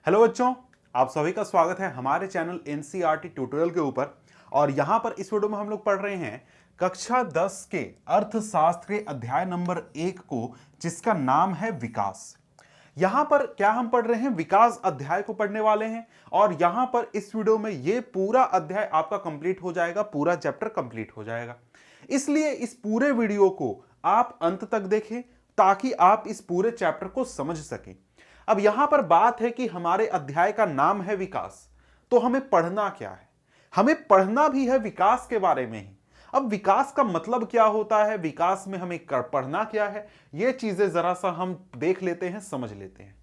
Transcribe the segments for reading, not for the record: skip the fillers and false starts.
Hello बच्चों, आप सभी का स्वागत है हमारे चैनल एनसीईआरटी ट्यूटोरियल के ऊपर। और यहां पर इस वीडियो में हम लोग पढ़ रहे हैं कक्षा 10 के अर्थशास्त्र के अध्याय नंबर 1 को, जिसका नाम है विकास। यहां पर क्या हम पढ़ रहे हैं? विकास अध्याय को पढ़ने वाले हैं। और यहां पर इस वीडियो में ये पूरा अध्याय आपका कंप्लीट हो जाएगा, पूरा चैप्टर कंप्लीट हो जाएगा। इसलिए इस पूरे वीडियो को आप अंत तक देखें ताकि आप इस पूरे चैप्टर को समझ सकें। अब यहां पर बात है कि हमारे अध्याय का नाम है विकास, तो हमें पढ़ना क्या है? हमें पढ़ना भी है विकास के बारे में ही। अब विकास का मतलब क्या होता है, विकास में हमें पढ़ना क्या है, ये चीजें जरा सा हम देख लेते हैं, समझ लेते हैं।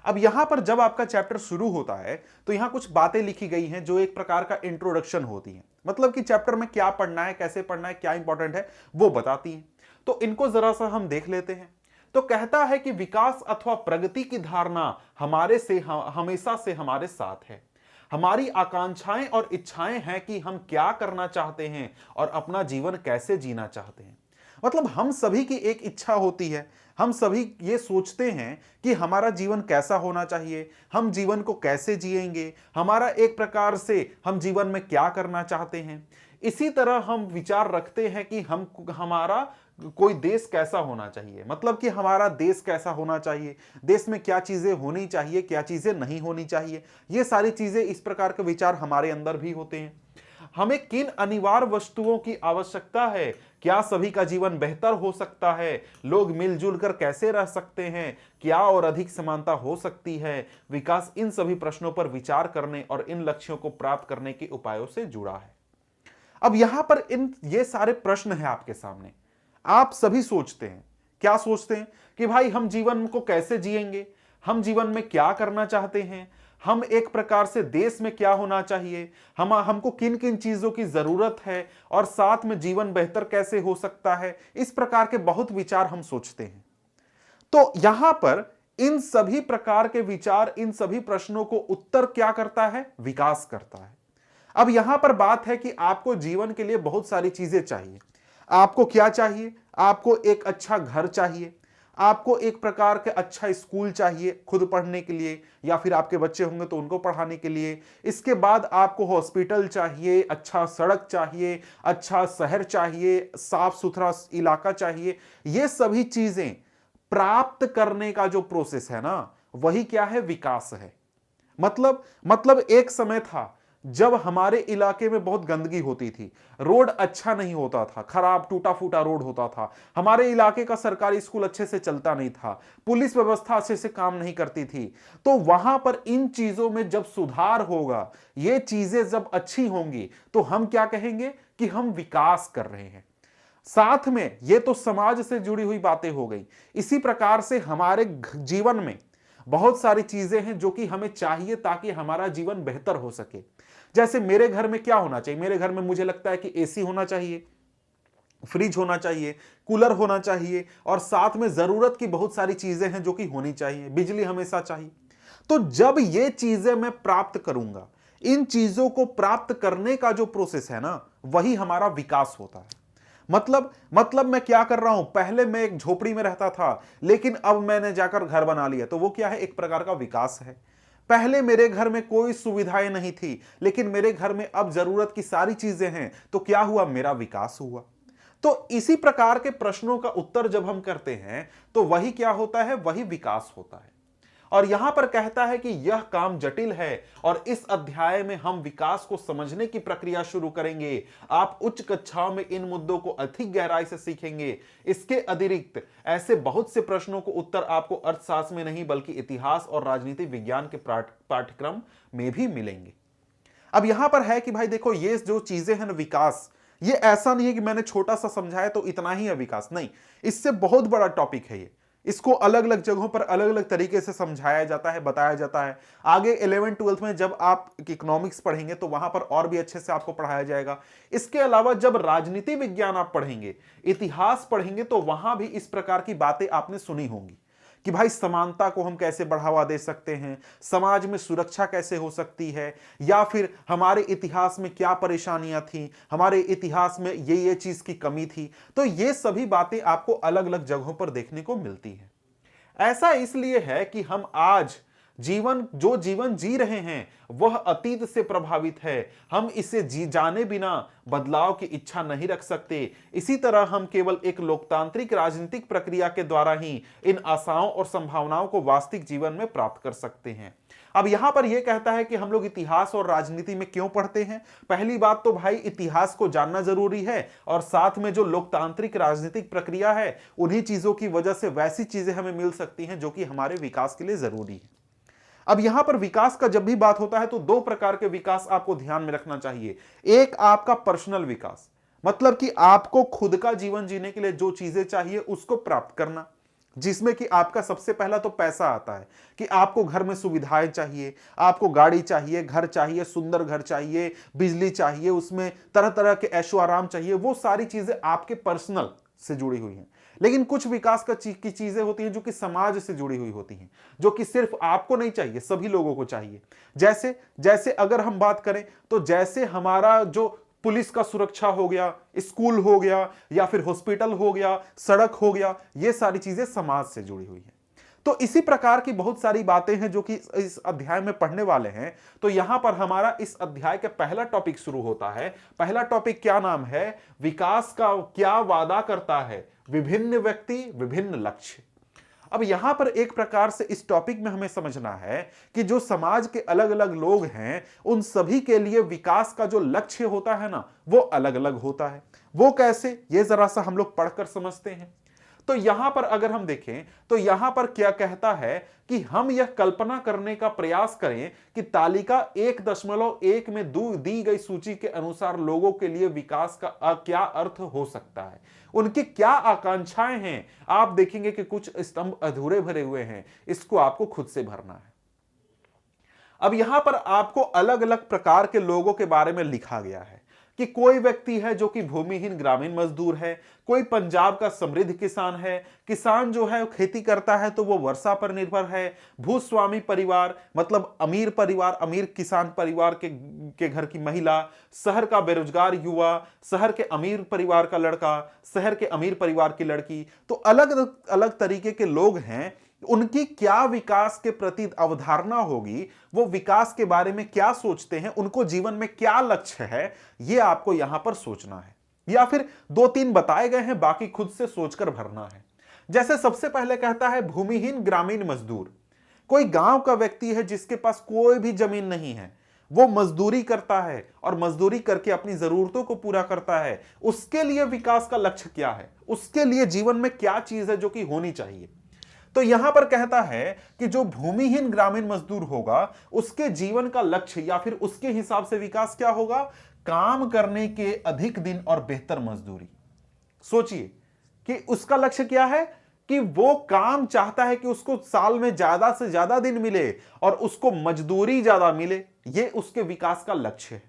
अब यहां पर जब आपका चैप्टर शुरू होता है तो यहां कुछ बातें लिखी गई हैं जो एक प्रकार का इंट्रोडक्शन होती हैं, मतलब कि चैप्टर में क्या पढ़ना है, कैसे पढ़ना है, क्या इंपॉर्टेंट है वो बताती हैं। तो इनको जरा सा हम देख लेते हैं। तो कहता है कि विकास अथवा प्रगति की धारणा हमेशा से हमारे साथ है। हमारी आकांक्षाएं और इच्छाएं हैं कि हम क्या करना चाहते हैं और अपना जीवन कैसे जीना चाहते हैं। मतलब हम सभी की एक इच्छा होती है, हम सभी ये सोचते हैं कि हमारा जीवन कैसा होना चाहिए, हम जीवन को कैसे जिएंगे, हमारा एक प्रकार से हम जीवन में क्या करना चाहते हैं। इसी तरह हम विचार रखते हैं कि हमारा कोई देश कैसा होना चाहिए, मतलब कि हमारा देश कैसा होना चाहिए, देश में क्या चीजें होनी चाहिए, क्या चीजें नहीं होनी चाहिए। ये सारी चीजें, इस प्रकार के विचार हमारे अंदर भी होते हैं। हमें किन अनिवार्य वस्तुओं की आवश्यकता है, क्या सभी का जीवन बेहतर हो सकता है, लोग मिलजुल कर कैसे रह सकते हैं, क्या और अधिक समानता हो सकती है। विकास इन सभी प्रश्नों पर विचार करने और इन लक्ष्यों को प्राप्त करने के उपायों से जुड़ा है। अब यहां पर ये सारे प्रश्न हैं आपके सामने। आप सभी सोचते हैं, क्या सोचते हैं कि भाई हम जीवन को कैसे जिएंगे, हम जीवन में क्या करना चाहते हैं, हम एक प्रकार से देश में क्या होना चाहिए, हमको किन किन चीजों की जरूरत है और साथ में जीवन बेहतर कैसे हो सकता है। इस प्रकार के बहुत विचार हम सोचते हैं। तो यहां पर इन सभी प्रकार के विचार, इन सभी प्रश्नों को उत्तर क्या करता है? विकास करता है। अब यहां पर बात है कि आपको जीवन के लिए बहुत सारी चीजें चाहिए। आपको क्या चाहिए? आपको एक अच्छा घर चाहिए, आपको एक प्रकार का अच्छा स्कूल चाहिए खुद पढ़ने के लिए, या फिर आपके बच्चे होंगे तो उनको पढ़ाने के लिए। इसके बाद आपको हॉस्पिटल चाहिए, अच्छा सड़क चाहिए, अच्छा शहर चाहिए, साफ सुथरा इलाका चाहिए। ये सभी चीजें प्राप्त करने का जो प्रोसेस है ना, वही क्या है? विकास है। मतलब एक समय था जब हमारे इलाके में बहुत गंदगी होती थी, रोड अच्छा नहीं होता था, खराब टूटा फूटा रोड होता था, हमारे इलाके का सरकारी स्कूल अच्छे से चलता नहीं था, पुलिस व्यवस्था अच्छे से काम नहीं करती थी। तो वहां पर इन चीजों में जब सुधार होगा, ये चीजें जब अच्छी होंगी, तो हम क्या कहेंगे कि हम विकास कर रहे हैं। साथ में ये तो समाज से जुड़ी हुई बातें हो गई। इसी प्रकार से हमारे जीवन में बहुत सारी चीजें हैं जो कि हमें चाहिए ताकि हमारा जीवन बेहतर हो सके। जैसे मेरे घर में क्या होना चाहिए? मेरे घर में मुझे लगता है कि एसी होना चाहिए, फ्रिज होना चाहिए, कूलर होना चाहिए, और साथ में जरूरत की बहुत सारी चीजें हैं जो कि होनी चाहिए, बिजली हमेशा चाहिए। तो जब ये चीजें मैं प्राप्त करूंगा, इन चीजों को प्राप्त करने का जो प्रोसेस है ना, वही हमारा विकास होता है। मतलब मैं क्या कर रहा हूं? पहले मैं एक झोपड़ी में रहता था, लेकिन अब मैंने जाकर घर बना लिया, तो वो क्या है? एक प्रकार का विकास है। पहले मेरे घर में कोई सुविधाएं नहीं थी, लेकिन मेरे घर में अब जरूरत की सारी चीजें हैं, तो क्या हुआ? मेरा विकास हुआ। तो इसी प्रकार के प्रश्नों का उत्तर जब हम करते हैं तो वही क्या होता है? वही विकास होता है। और यहां पर कहता है कि यह काम जटिल है और इस अध्याय में हम विकास को समझने की प्रक्रिया शुरू करेंगे। आप उच्च कक्षाओं में इन मुद्दों को अधिक गहराई से सीखेंगे। इसके अतिरिक्त ऐसे बहुत से प्रश्नों को उत्तर आपको अर्थशास्त्र में नहीं बल्कि इतिहास और राजनीति विज्ञान के पाठ्यक्रम में भी मिलेंगे। अब यहां पर है कि भाई देखो, ये जो चीजें हैं ना, विकास, ये ऐसा नहीं है कि मैंने छोटा सा समझाया तो इतना ही है विकास, नहीं, इससे बहुत बड़ा टॉपिक है ये। इसको अलग अलग जगहों पर अलग अलग तरीके से समझाया जाता है, बताया जाता है। आगे 11th 12th में जब आप इकोनॉमिक्स पढ़ेंगे तो वहां पर और भी अच्छे से आपको पढ़ाया जाएगा। इसके अलावा जब राजनीति विज्ञान आप पढ़ेंगे, इतिहास पढ़ेंगे, तो वहां भी इस प्रकार की बातें आपने सुनी होंगी कि भाई समानता को हम कैसे बढ़ावा दे सकते हैं, समाज में सुरक्षा कैसे हो सकती है, या फिर हमारे इतिहास में क्या परेशानियां थी, हमारे इतिहास में ये चीज की कमी थी। तो ये सभी बातें आपको अलग अलग जगहों पर देखने को मिलती हैं। ऐसा इसलिए है कि हम आज जो जीवन जी रहे हैं वह अतीत से प्रभावित है। हम इसे जी जाने बिना बदलाव की इच्छा नहीं रख सकते। इसी तरह हम केवल एक लोकतांत्रिक राजनीतिक प्रक्रिया के द्वारा ही इन आशाओं और संभावनाओं को वास्तविक जीवन में प्राप्त कर सकते हैं। अब यहां पर यह कहता है कि हम लोग इतिहास और राजनीति में क्यों पढ़ते हैं। पहली बात तो भाई इतिहास को जानना जरूरी है, और साथ में जो लोकतांत्रिक राजनीतिक प्रक्रिया है उन्हीं चीजों की वजह से वैसी चीजें हमें मिल सकती हैं जो कि हमारे विकास के लिए जरूरी है। अब यहां पर विकास का जब भी बात होता है तो दो प्रकार के विकास आपको ध्यान में रखना चाहिए। एक आपका पर्सनल विकास, मतलब कि आपको खुद का जीवन जीने के लिए जो चीजें चाहिए उसको प्राप्त करना, जिसमें कि आपका सबसे पहला तो पैसा आता है कि आपको घर में सुविधाएं चाहिए, आपको गाड़ी चाहिए, घर चाहिए, सुंदर घर चाहिए, बिजली चाहिए, उसमें तरह तरह के ऐशो आराम चाहिए। वो सारी चीजें आपके पर्सनल से जुड़ी हुई हैं। लेकिन कुछ विकास की चीजें होती हैं जो कि समाज से जुड़ी हुई होती हैं, जो कि सिर्फ आपको नहीं चाहिए, सभी लोगों को चाहिए। जैसे जैसे अगर हम बात करें तो जैसे हमारा जो पुलिस का सुरक्षा हो गया, स्कूल हो गया, या फिर हॉस्पिटल हो गया, सड़क हो गया, ये सारी चीजें समाज से जुड़ी हुई हैं। तो इसी प्रकार की बहुत सारी बातें हैं जो कि इस अध्याय में पढ़ने वाले हैं। तो यहां पर हमारा इस अध्याय का पहला टॉपिक शुरू होता है। पहला टॉपिक क्या नाम है? विकास का क्या वादा करता है? विभिन्न व्यक्ति, विभिन्न लक्ष्य। अब यहां पर एक प्रकार से इस टॉपिक में हमें समझना है कि जो समाज के अलग अलग लोग हैं उन सभी के लिए विकास का जो लक्ष्य होता है ना, वो अलग अलग होता है। वो कैसे, ये जरा सा हम लोग पढ़कर समझते हैं। तो यहां पर अगर हम देखें तो यहां पर क्या कहता है कि हम यह कल्पना करने का प्रयास करें कि तालिका 1.1 में दी गई सूची के अनुसार लोगों के लिए विकास का क्या अर्थ हो सकता है, उनकी क्या आकांक्षाएं हैं। आप देखेंगे कि कुछ स्तंभ अधूरे भरे हुए हैं, इसको आपको खुद से भरना है। अब यहां पर आपको अलग अलग प्रकार के लोगों के बारे में लिखा गया है कि कोई व्यक्ति है जो कि भूमिहीन ग्रामीण मजदूर है, कोई पंजाब का समृद्ध किसान है, किसान जो है खेती करता है तो वो वर्षा पर निर्भर है, भूस्वामी परिवार मतलब अमीर परिवार, अमीर किसान परिवार के घर की महिला, शहर का बेरोजगार युवा, शहर के अमीर परिवार का लड़का, शहर के अमीर परिवार की लड़की। तो अलग अलग तरीके के लोग हैं, उनकी क्या विकास के प्रति अवधारणा होगी, वो विकास के बारे में क्या सोचते हैं, उनको जीवन में क्या लक्ष्य है, ये आपको यहां पर सोचना है। या फिर 2-3 बताए गए हैं, बाकी खुद से सोचकर भरना है। जैसे सबसे पहले कहता है भूमिहीन ग्रामीण मजदूर। कोई गांव का व्यक्ति है जिसके पास कोई भी जमीन नहीं है, वो मजदूरी करता है और मजदूरी करके अपनी जरूरतों को पूरा करता है। उसके लिए विकास का लक्ष्य क्या है, उसके लिए जीवन में क्या चीज है जो कि होनी चाहिए। तो यहां पर कहता है कि जो भूमिहीन ग्रामीण मजदूर होगा उसके जीवन का लक्ष्य या फिर उसके हिसाब से विकास क्या होगा? काम करने के अधिक दिन और बेहतर मजदूरी। सोचिए कि उसका लक्ष्य क्या है कि वो काम चाहता है कि उसको साल में ज्यादा से ज्यादा दिन मिले और उसको मजदूरी ज्यादा मिले। ये उसके विकास का लक्ष्य है।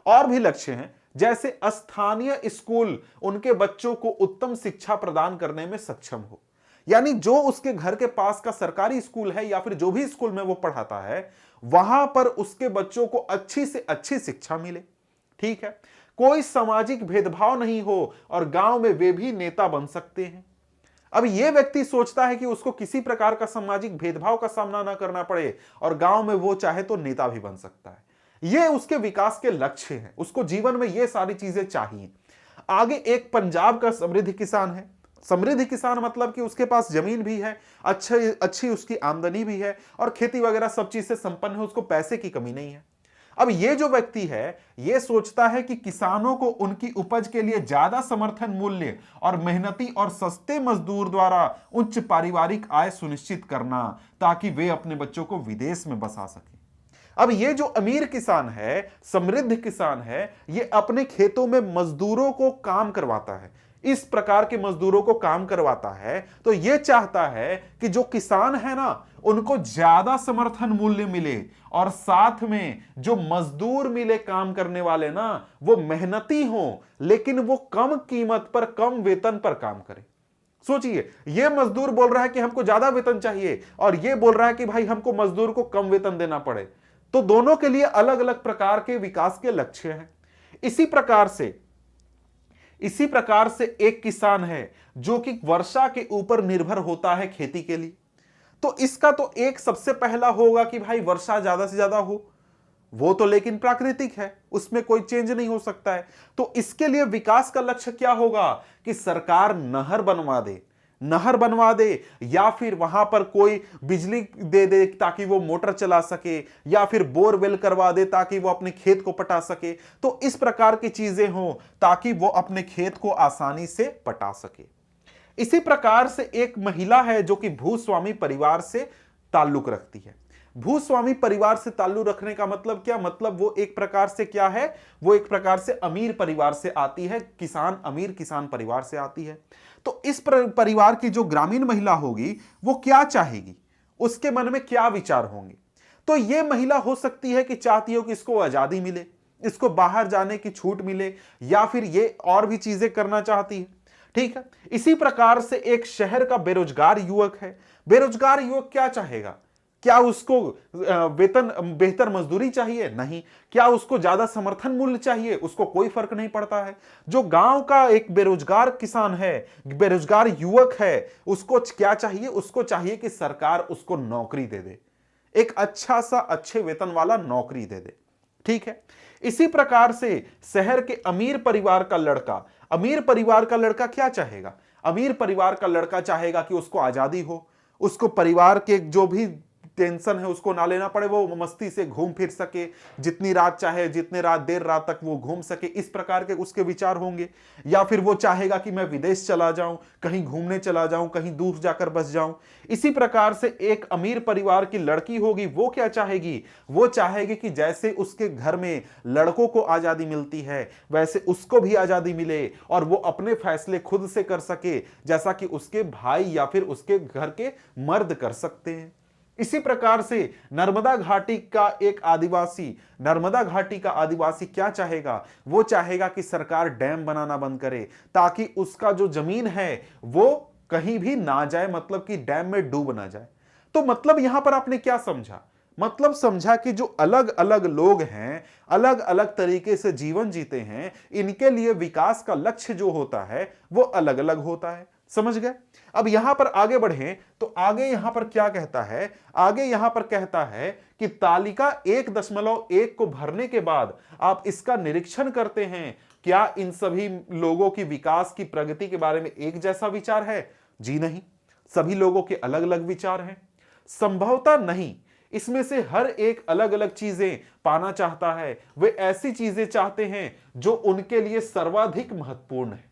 और भी लक्ष्य हैं, जैसे स्थानीय स्कूल उनके बच्चों को उत्तम शिक्षा प्रदान करने में सक्षम हो, यानी जो उसके घर के पास का सरकारी स्कूल है या फिर जो भी स्कूल में वो पढ़ाता है वहां पर उसके बच्चों को अच्छी से अच्छी शिक्षा मिले। ठीक है, कोई सामाजिक भेदभाव नहीं हो और गांव में वे भी नेता बन सकते हैं। अब यह व्यक्ति सोचता है कि उसको किसी प्रकार का सामाजिक भेदभाव का सामना ना करना पड़े और गांव में वो चाहे तो नेता भी बन सकता है। ये उसके विकास के लक्ष्य हैं, उसको जीवन में ये सारी चीजें चाहिए। आगे एक पंजाब का समृद्ध किसान है। समृद्ध किसान मतलब कि उसके पास जमीन भी है, अच्छी उसकी आमदनी भी है और खेती वगैरह सब चीज से संपन्न है, उसको पैसे की कमी नहीं है। अब ये जो व्यक्ति है ये सोचता है कि किसानों को उनकी उपज के लिए ज्यादा समर्थन मूल्य और मेहनती और सस्ते मजदूर द्वारा उच्च पारिवारिक आय सुनिश्चित करना, ताकि वे अपने बच्चों को विदेश में बसा सके। अब ये जो अमीर किसान है, समृद्ध किसान है, ये अपने खेतों में मजदूरों को काम करवाता है, इस प्रकार के मजदूरों को काम करवाता है। तो यह चाहता है कि जो किसान है ना उनको ज्यादा समर्थन मूल्य मिले और साथ में जो मजदूर मिले काम करने वाले ना वो मेहनती हो लेकिन वो कम कीमत पर कम वेतन पर काम करें। सोचिए, यह मजदूर बोल रहा है कि हमको ज्यादा वेतन चाहिए और यह बोल रहा है कि भाई हमको मजदूर को कम वेतन देना पड़े। तो दोनों के लिए अलग अलग प्रकार के विकास के लक्ष्य हैं। इसी प्रकार से एक किसान है जो कि वर्षा के ऊपर निर्भर होता है खेती के लिए। तो इसका तो एक सबसे पहला होगा कि भाई वर्षा ज्यादा से ज्यादा हो, वो तो लेकिन प्राकृतिक है, उसमें कोई चेंज नहीं हो सकता है। तो इसके लिए विकास का लक्ष्य क्या होगा कि सरकार नहर बनवा दे या फिर वहां पर कोई बिजली दे दे ताकि वो मोटर चला सके, या फिर बोरवेल करवा दे ताकि वो अपने खेत को पटा सके। तो इस प्रकार की चीजें हो ताकि वो अपने खेत को आसानी से पटा सके। इसी प्रकार से एक महिला है जो कि भूस्वामी परिवार से ताल्लुक रखती है। भूस्वामी परिवार से ताल्लुक रखने का मतलब क्या, मतलब वो एक प्रकार से क्या है, वो एक प्रकार से अमीर परिवार से आती है, अमीर किसान परिवार से आती है। तो इस परिवार की जो ग्रामीण महिला होगी वो क्या चाहेगी, उसके मन में क्या विचार होंगे। तो ये महिला हो सकती है कि चाहती हो कि इसको आजादी मिले, इसको बाहर जाने की छूट मिले, या फिर ये और भी चीजें करना चाहती है। ठीक है, इसी प्रकार से एक शहर का बेरोजगार युवक है। बेरोजगार युवक क्या चाहेगा, क्या उसको वेतन बेहतर मजदूरी चाहिए? नहीं। क्या उसको ज्यादा समर्थन मूल्य चाहिए? उसको कोई फर्क नहीं पड़ता है। जो गांव का एक बेरोजगार किसान है, बेरोजगार युवक है, उसको क्या चाहिए? उसको चाहिए कि सरकार उसको नौकरी दे दे, एक अच्छा सा अच्छे वेतन वाला नौकरी दे दे। ठीक है, इसी प्रकार से शहर के अमीर परिवार का लड़का क्या चाहेगा? अमीर परिवार का लड़का चाहेगा कि उसको आजादी हो, उसको परिवार के जो भी टेंशन है उसको ना लेना पड़े, वो मस्ती से घूम फिर सके, जितनी रात चाहे जितने रात देर रात तक वो घूम सके, इस प्रकार के उसके विचार होंगे। या फिर वो चाहेगा कि मैं विदेश चला जाऊं, कहीं घूमने चला जाऊं, कहीं दूर जाकर बस जाऊं। इसी प्रकार से एक अमीर परिवार की लड़की होगी, वो क्या चाहेगी? वो चाहेगी कि जैसे उसके घर में लड़कों को आजादी मिलती है वैसे उसको भी आजादी मिले और वो अपने फैसले खुद से कर सके, जैसा कि उसके भाई या फिर उसके घर के मर्द कर सकते हैं। इसी प्रकार से नर्मदा घाटी का आदिवासी क्या चाहेगा? वो चाहेगा कि सरकार डैम बनाना बंद करे ताकि उसका जो जमीन है वो कहीं भी ना जाए, मतलब कि डैम में डूब ना जाए। तो मतलब यहां पर आपने क्या समझा? मतलब समझा कि जो अलग अलग लोग हैं, अलग अलग तरीके से जीवन जीते हैं, इनके लिए विकास का लक्ष्य जो होता है वो अलग अलग होता है। समझ गए? अब यहां पर आगे बढ़ें तो आगे यहां पर क्या कहता है? आगे यहां पर कहता है कि तालिका 1.1 को भरने के बाद आप इसका निरीक्षण करते हैं, क्या इन सभी लोगों की विकास की प्रगति के बारे में एक जैसा विचार है? जी नहीं, सभी लोगों के अलग अलग विचार हैं। संभवतः नहीं, इसमें से हर एक अलग अलग चीजें पाना चाहता है। वे ऐसी चीजें चाहते हैं जो उनके लिए सर्वाधिक महत्वपूर्ण है।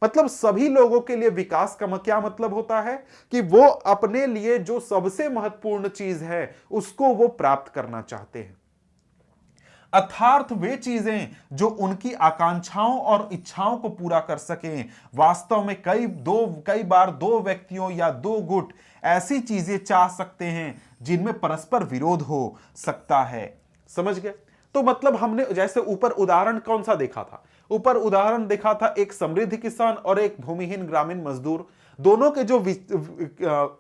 मतलब सभी लोगों के लिए विकास का क्या मतलब होता है कि वो अपने लिए जो सबसे महत्वपूर्ण चीज है उसको वो प्राप्त करना चाहते हैं, अर्थात वे चीजें जो उनकी आकांक्षाओं और इच्छाओं को पूरा कर सकें। वास्तव में कई बार दो व्यक्तियों या दो गुट ऐसी चीजें चाह सकते हैं जिनमें परस्पर विरोध हो सकता है। समझ गए? तो मतलब हमने जैसे ऊपर उदाहरण कौन सा देखा था? ऊपर उदाहरण देखा था एक समृद्ध किसान और एक भूमिहीन ग्रामीण मजदूर। दोनों के जो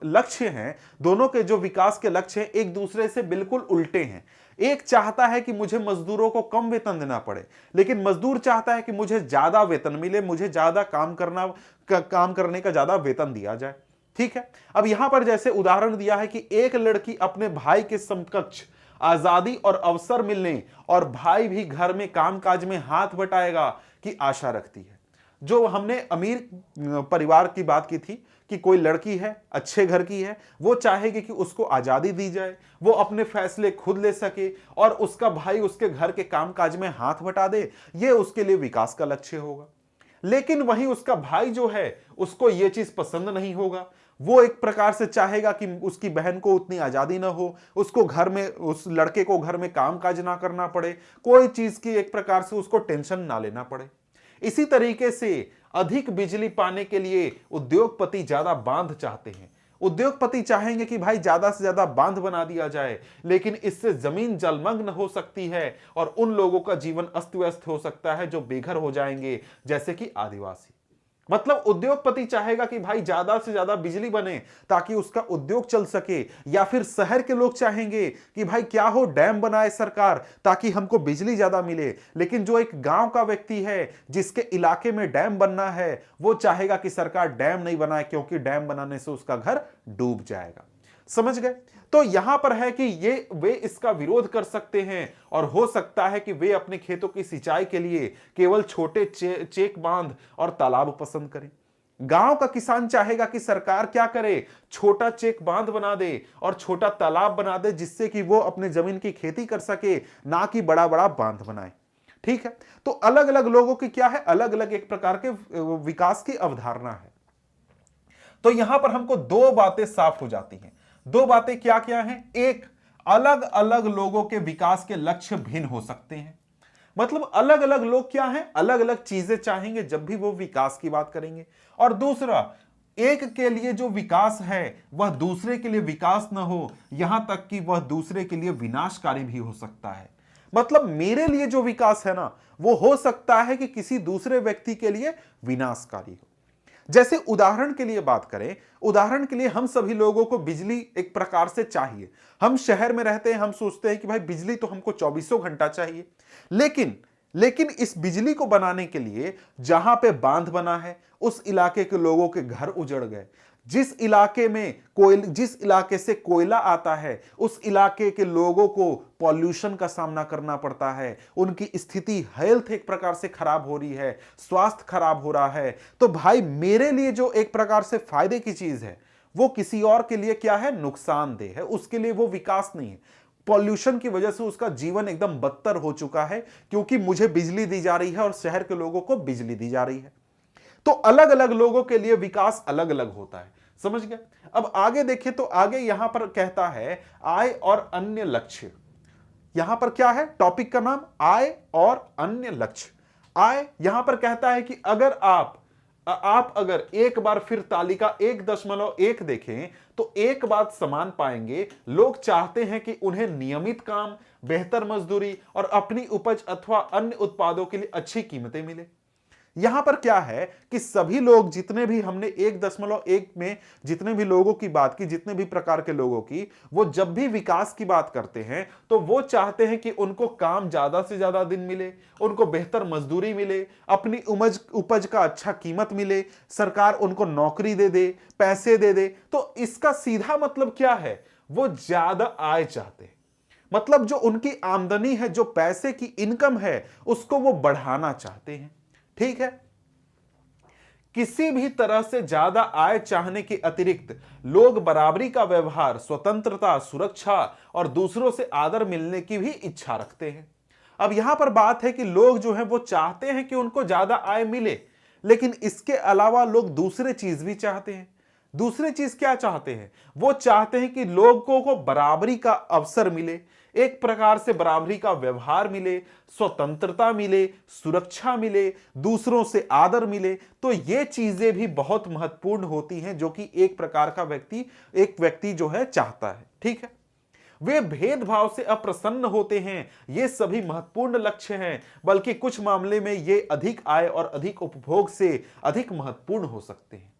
लक्ष्य हैं, दोनों के जो विकास के लक्ष्य हैं, एक दूसरे से बिल्कुल उल्टे हैं। एक चाहता है कि मुझे मजदूरों को कम वेतन देना पड़े, लेकिन मजदूर चाहता है कि मुझे ज्यादा वेतन मिले, मुझे ज्यादा काम करने का ज्यादा वेतन दिया जाए। ठीक है, अब यहां पर जैसे उदाहरण दिया है कि एक लड़की अपने भाई के समकक्ष आजादी और अवसर मिलने और भाई भी घर में कामकाज में हाथ बटाएगा की आशा रखती है। जो हमने अमीर परिवार की बात की थी कि कोई लड़की है, अच्छे घर की है, वो चाहेगी कि उसको आजादी दी जाए, वो अपने फैसले खुद ले सके और उसका भाई उसके घर के कामकाज में हाथ बटा दे, ये उसके लिए विकास का लक्ष्य होगा। लेकिन वहीं उसका भाई जो है उसको ये चीज पसंद नहीं होगा। वो एक प्रकार से चाहेगा कि उसकी बहन को उतनी आजादी ना हो, उसको घर में, उस लड़के को घर में कामकाज ना करना पड़े, कोई चीज की एक प्रकार से उसको टेंशन ना लेना पड़े। इसी तरीके से अधिक बिजली पाने के लिए उद्योगपति ज्यादा बांध चाहते हैं। उद्योगपति चाहेंगे कि भाई ज्यादा से ज्यादा बांध बना दिया जाए, लेकिन इससे जमीन जलमग्न हो सकती है और उन लोगों का जीवन अस्त व्यस्त हो सकता है जो बेघर हो जाएंगे, जैसे कि आदिवासी। मतलब उद्योगपति चाहेगा कि भाई ज्यादा से ज्यादा बिजली बने ताकि उसका उद्योग चल सके, या फिर शहर के लोग चाहेंगे कि भाई क्या हो, डैम बनाए सरकार ताकि हमको बिजली ज्यादा मिले। लेकिन जो एक गांव का व्यक्ति है जिसके इलाके में डैम बनना है, वो चाहेगा कि सरकार डैम नहीं बनाए क्योंकि डैम बनाने से उसका घर डूब जाएगा। समझ गए? तो यहां पर है कि ये वे इसका विरोध कर सकते हैं और हो सकता है कि वे अपने खेतों की सिंचाई के लिए केवल छोटे चेक बांध और तालाब पसंद करें। गांव का किसान चाहेगा कि सरकार क्या करे, छोटा चेक बांध बना दे और छोटा तालाब बना दे, जिससे कि वो अपने जमीन की खेती कर सके, ना कि बड़ा बड़ा बांध बनाए। ठीक है, तो अलग अलग लोगों की क्या है, अलग अलग एक प्रकार के विकास की अवधारणा है। तो यहां पर हमको दो बातें साफ हो जाती हैं। दो बातें क्या क्या हैं? एक, अलग अलग लोगों के विकास के लक्ष्य भिन्न हो सकते हैं। मतलब अलग अलग लोग क्या हैं, अलग अलग चीजें चाहेंगे जब भी वो विकास की बात करेंगे। और दूसरा, एक के लिए जो विकास है वह दूसरे के लिए विकास न हो, यहां तक कि वह दूसरे के लिए विनाशकारी भी हो सकता है। मतलब मेरे लिए जो विकास है ना, वो हो सकता है कि किसी दूसरे व्यक्ति के लिए विनाशकारी हो। जैसे उदाहरण के लिए बात करें, उदाहरण के लिए हम सभी लोगों को बिजली एक प्रकार से चाहिए। हम शहर में रहते हैं, हम सोचते हैं कि भाई बिजली तो हमको 24 घंटा चाहिए। लेकिन इस बिजली को बनाने के लिए जहां पे बांध बना है, उस इलाके के लोगों के घर उजड़ गए। जिस इलाके से कोयला आता है, उस इलाके के लोगों को पॉल्यूशन का सामना करना पड़ता है। उनकी स्थिति, हेल्थ एक प्रकार से खराब हो रही है, स्वास्थ्य खराब हो रहा है। तो भाई मेरे लिए जो एक प्रकार से फायदे की चीज है, वो किसी और के लिए क्या है, नुकसानदेह है। उसके लिए वो विकास नहीं है। पॉल्यूशन की वजह से उसका जीवन एकदम बदतर हो चुका है, क्योंकि मुझे बिजली दी जा रही है और शहर के लोगों को बिजली दी जा रही है। तो अलग अलग लोगों के लिए विकास अलग अलग होता है। समझ गए? अब आगे देखें तो आगे यहां पर कहता है आय और अन्य लक्ष्य। यहां पर क्या है, टॉपिक का नाम आय और अन्य लक्ष्य। आय यहां पर कहता है कि अगर आप अगर एक बार फिर तालिका 1.1 देखें तो एक बात समान पाएंगे। लोग चाहते हैं कि उन्हें नियमित काम, बेहतर मजदूरी और अपनी उपज अथवा अन्य उत्पादों के लिए अच्छी कीमतें मिले। यहां पर क्या है कि सभी लोग, जितने भी हमने 1.1 में जितने भी लोगों की बात की, जितने भी प्रकार के लोगों की, वो जब भी विकास की बात करते हैं तो वो चाहते हैं कि उनको काम ज्यादा से ज्यादा दिन मिले, उनको बेहतर मजदूरी मिले, अपनी उपज का अच्छा कीमत मिले, सरकार उनको नौकरी दे दे, पैसे दे दे। तो इसका सीधा मतलब क्या है, वो ज्यादा आय चाहते हैं। मतलब जो उनकी आमदनी है, जो पैसे की इनकम है, उसको वो बढ़ाना चाहते हैं। ठीक है, किसी भी तरह से ज्यादा आय चाहने के अतिरिक्त लोग बराबरी का व्यवहार, स्वतंत्रता, सुरक्षा और दूसरों से आदर मिलने की भी इच्छा रखते हैं। अब यहां पर बात है कि लोग जो हैं वो चाहते हैं कि उनको ज्यादा आय मिले, लेकिन इसके अलावा लोग दूसरे चीज भी चाहते हैं। दूसरी चीज क्या चाहते हैं, वो चाहते हैं कि लोगों को बराबरी का अवसर मिले, एक प्रकार से बराबरी का व्यवहार मिले, स्वतंत्रता मिले, सुरक्षा मिले, दूसरों से आदर मिले। तो ये चीजें भी बहुत महत्वपूर्ण होती हैं, जो कि एक प्रकार का व्यक्ति जो है चाहता है। ठीक है, वे भेदभाव से अप्रसन्न होते हैं। ये सभी महत्वपूर्ण लक्ष्य हैं, बल्कि कुछ मामले में ये अधिक आय और अधिक उपभोग से अधिक महत्वपूर्ण हो सकते हैं।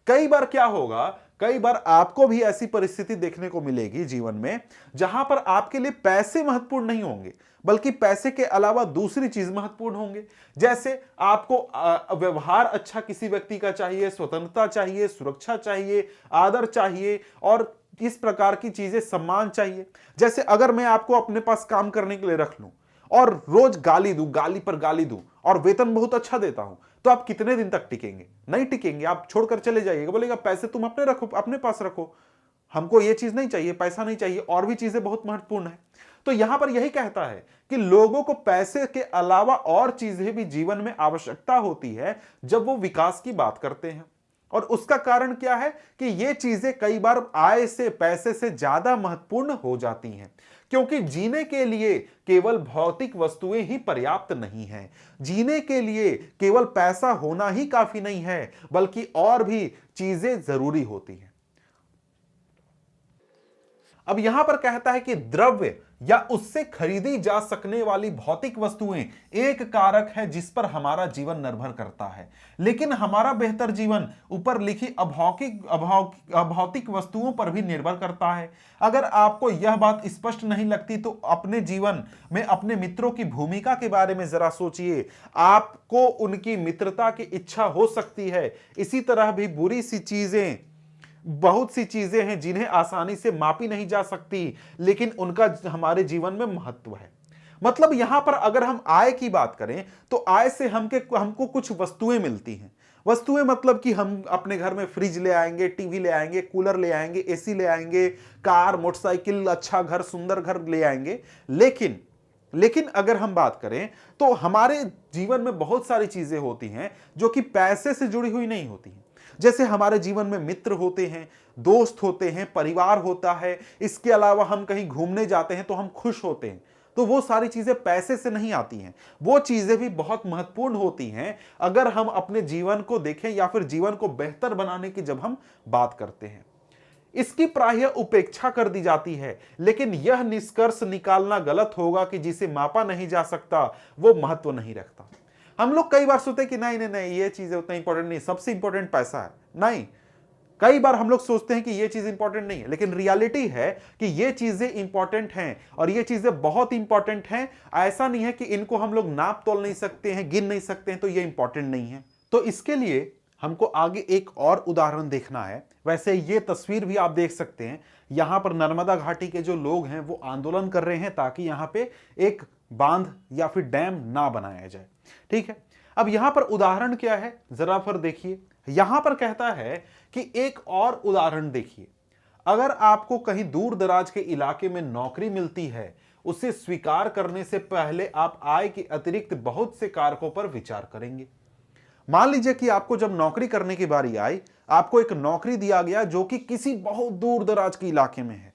कई बार क्या होगा, कई बार आपको भी ऐसी परिस्थिति देखने को मिलेगी जीवन में, जहां पर आपके लिए पैसे महत्वपूर्ण नहीं होंगे, बल्कि पैसे के अलावा दूसरी चीज महत्वपूर्ण होंगे। जैसे आपको व्यवहार अच्छा किसी व्यक्ति का चाहिए, स्वतंत्रता चाहिए, सुरक्षा चाहिए, आदर चाहिए और इस प्रकार की चीजें, सम्मान चाहिए। जैसे अगर मैं आपको अपने पास काम करने के लिए रख लूं और रोज गाली दूं, गाली पर गाली दूं और वेतन बहुत अच्छा देता हूं, तो आप कितने दिन तक टिकेंगे? नहीं टिकेंगे, आप छोड़कर चले जाइएगा। बोलेगा पैसे तुम अपने रखो, अपने पास रखो, हमको ये चीज नहीं चाहिए, पैसा नहीं चाहिए, और भी चीजें बहुत महत्वपूर्ण है। तो यहां पर यही कहता है कि लोगों को पैसे के अलावा और चीजें भी जीवन में आवश्यकता होती है जब वो विकास की बात करते हैं। और उसका कारण क्या है कि ये चीजें कई बार आय से, पैसे से ज्यादा महत्वपूर्ण हो जाती हैं, क्योंकि जीने के लिए केवल भौतिक वस्तुएं ही पर्याप्त नहीं हैं। जीने के लिए केवल पैसा होना ही काफी नहीं है, बल्कि और भी चीजें जरूरी होती हैं। अब यहां पर कहता है कि द्रव्य या उससे खरीदी जा सकने वाली भौतिक वस्तुएं एक कारक है जिस पर हमारा जीवन निर्भर करता है, लेकिन हमारा बेहतर जीवन ऊपर लिखी अभौतिक वस्तुओं पर भी निर्भर करता है। अगर आपको यह बात स्पष्ट नहीं लगती तो अपने जीवन में अपने मित्रों की भूमिका के बारे में जरा सोचिए। आपको उनकी मित्रता की इच्छा हो सकती है, इसी तरह भी बुरी सी चीजें बहुत सी चीजें हैं जिन्हें आसानी से मापी नहीं जा सकती, लेकिन उनका हमारे जीवन में महत्व है। मतलब यहां पर अगर हम आय की बात करें तो आय से हमको कुछ वस्तुएं मिलती हैं। वस्तुएं मतलब कि हम अपने घर में फ्रिज ले आएंगे, टीवी ले आएंगे, कूलर ले आएंगे, एसी ले आएंगे, कार, मोटरसाइकिल, अच्छा घर, सुंदर घर ले आएंगे। लेकिन लेकिन अगर हम बात करें तो हमारे जीवन में बहुत सारी चीजें होती हैं जो कि पैसे से जुड़ी हुई नहीं होती हैं। जैसे हमारे जीवन में मित्र होते हैं, दोस्त होते हैं, परिवार होता है, इसके अलावा हम कहीं घूमने जाते हैं तो हम खुश होते हैं। तो वो सारी चीजें पैसे से नहीं आती हैं। वो चीजें भी बहुत महत्वपूर्ण होती हैं अगर हम अपने जीवन को देखें या फिर जीवन को बेहतर बनाने की जब हम बात करते हैं। इसकी प्रायः उपेक्षा कर दी जाती है, लेकिन यह निष्कर्ष निकालना गलत होगा कि जिसे मापा नहीं जा सकता वो महत्व नहीं रखता। हम लोग कई बार सोचते हैं कि नहीं नहीं नहीं, ये चीजें उतना इंपॉर्टेंट नहीं, सबसे इंपॉर्टेंट पैसा है। नहीं, कई बार हम लोग सोचते हैं कि ये चीज इंपॉर्टेंट नहीं है, लेकिन रियलिटी है कि ये चीजें इंपॉर्टेंट हैं और ये चीजें बहुत इंपॉर्टेंट हैं। ऐसा नहीं है कि इनको हम लोग नाप तोल नहीं सकते हैं, गिन नहीं सकते हैं तो ये इंपॉर्टेंट नहीं है। तो इसके लिए हमको आगे एक और उदाहरण देखना है। वैसे ये तस्वीर भी आप देख सकते हैं, यहां पर नर्मदा घाटी के जो लोग हैं वो आंदोलन कर रहे हैं ताकि यहां पे एक बांध या फिर डैम ना बनाया जाए। ठीक है, अब यहां पर उदाहरण क्या है जरा फिर देखिए। यहां पर कहता है कि एक और उदाहरण देखिए, अगर आपको कहीं दूर दराज के इलाके में नौकरी मिलती है, उसे स्वीकार करने से पहले आप आय के अतिरिक्त बहुत से कारकों पर विचार करेंगे। मान लीजिए कि आपको जब नौकरी करने की बारी आई, आपको एक नौकरी दिया गया जो कि किसी बहुत दूर दराज के इलाके में है।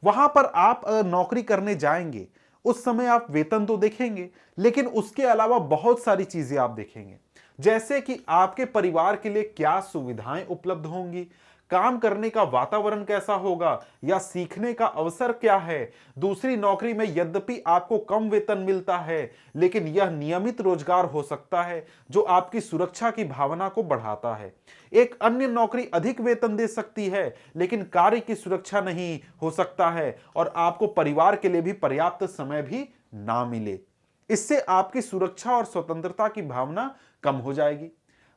वहां पर आप नौकरी करने जाएंगे, उस समय आप वेतन तो देखेंगे, लेकिन उसके अलावा बहुत सारी चीजें आप देखेंगे, जैसे कि आपके परिवार के लिए क्या सुविधाएं उपलब्ध होंगी, काम करने का वातावरण कैसा होगा या सीखने का अवसर क्या है। दूसरी नौकरी में यद्यपि आपको कम वेतन मिलता है, लेकिन यह नियमित रोजगार हो सकता है जो आपकी सुरक्षा की भावना को बढ़ाता है। एक अन्य नौकरी अधिक वेतन दे सकती है, लेकिन कार्य की सुरक्षा नहीं हो सकता है और आपको परिवार के लिए भी पर्याप्त समय भी ना मिले। इससे आपकी सुरक्षा और स्वतंत्रता की भावना कम हो जाएगी।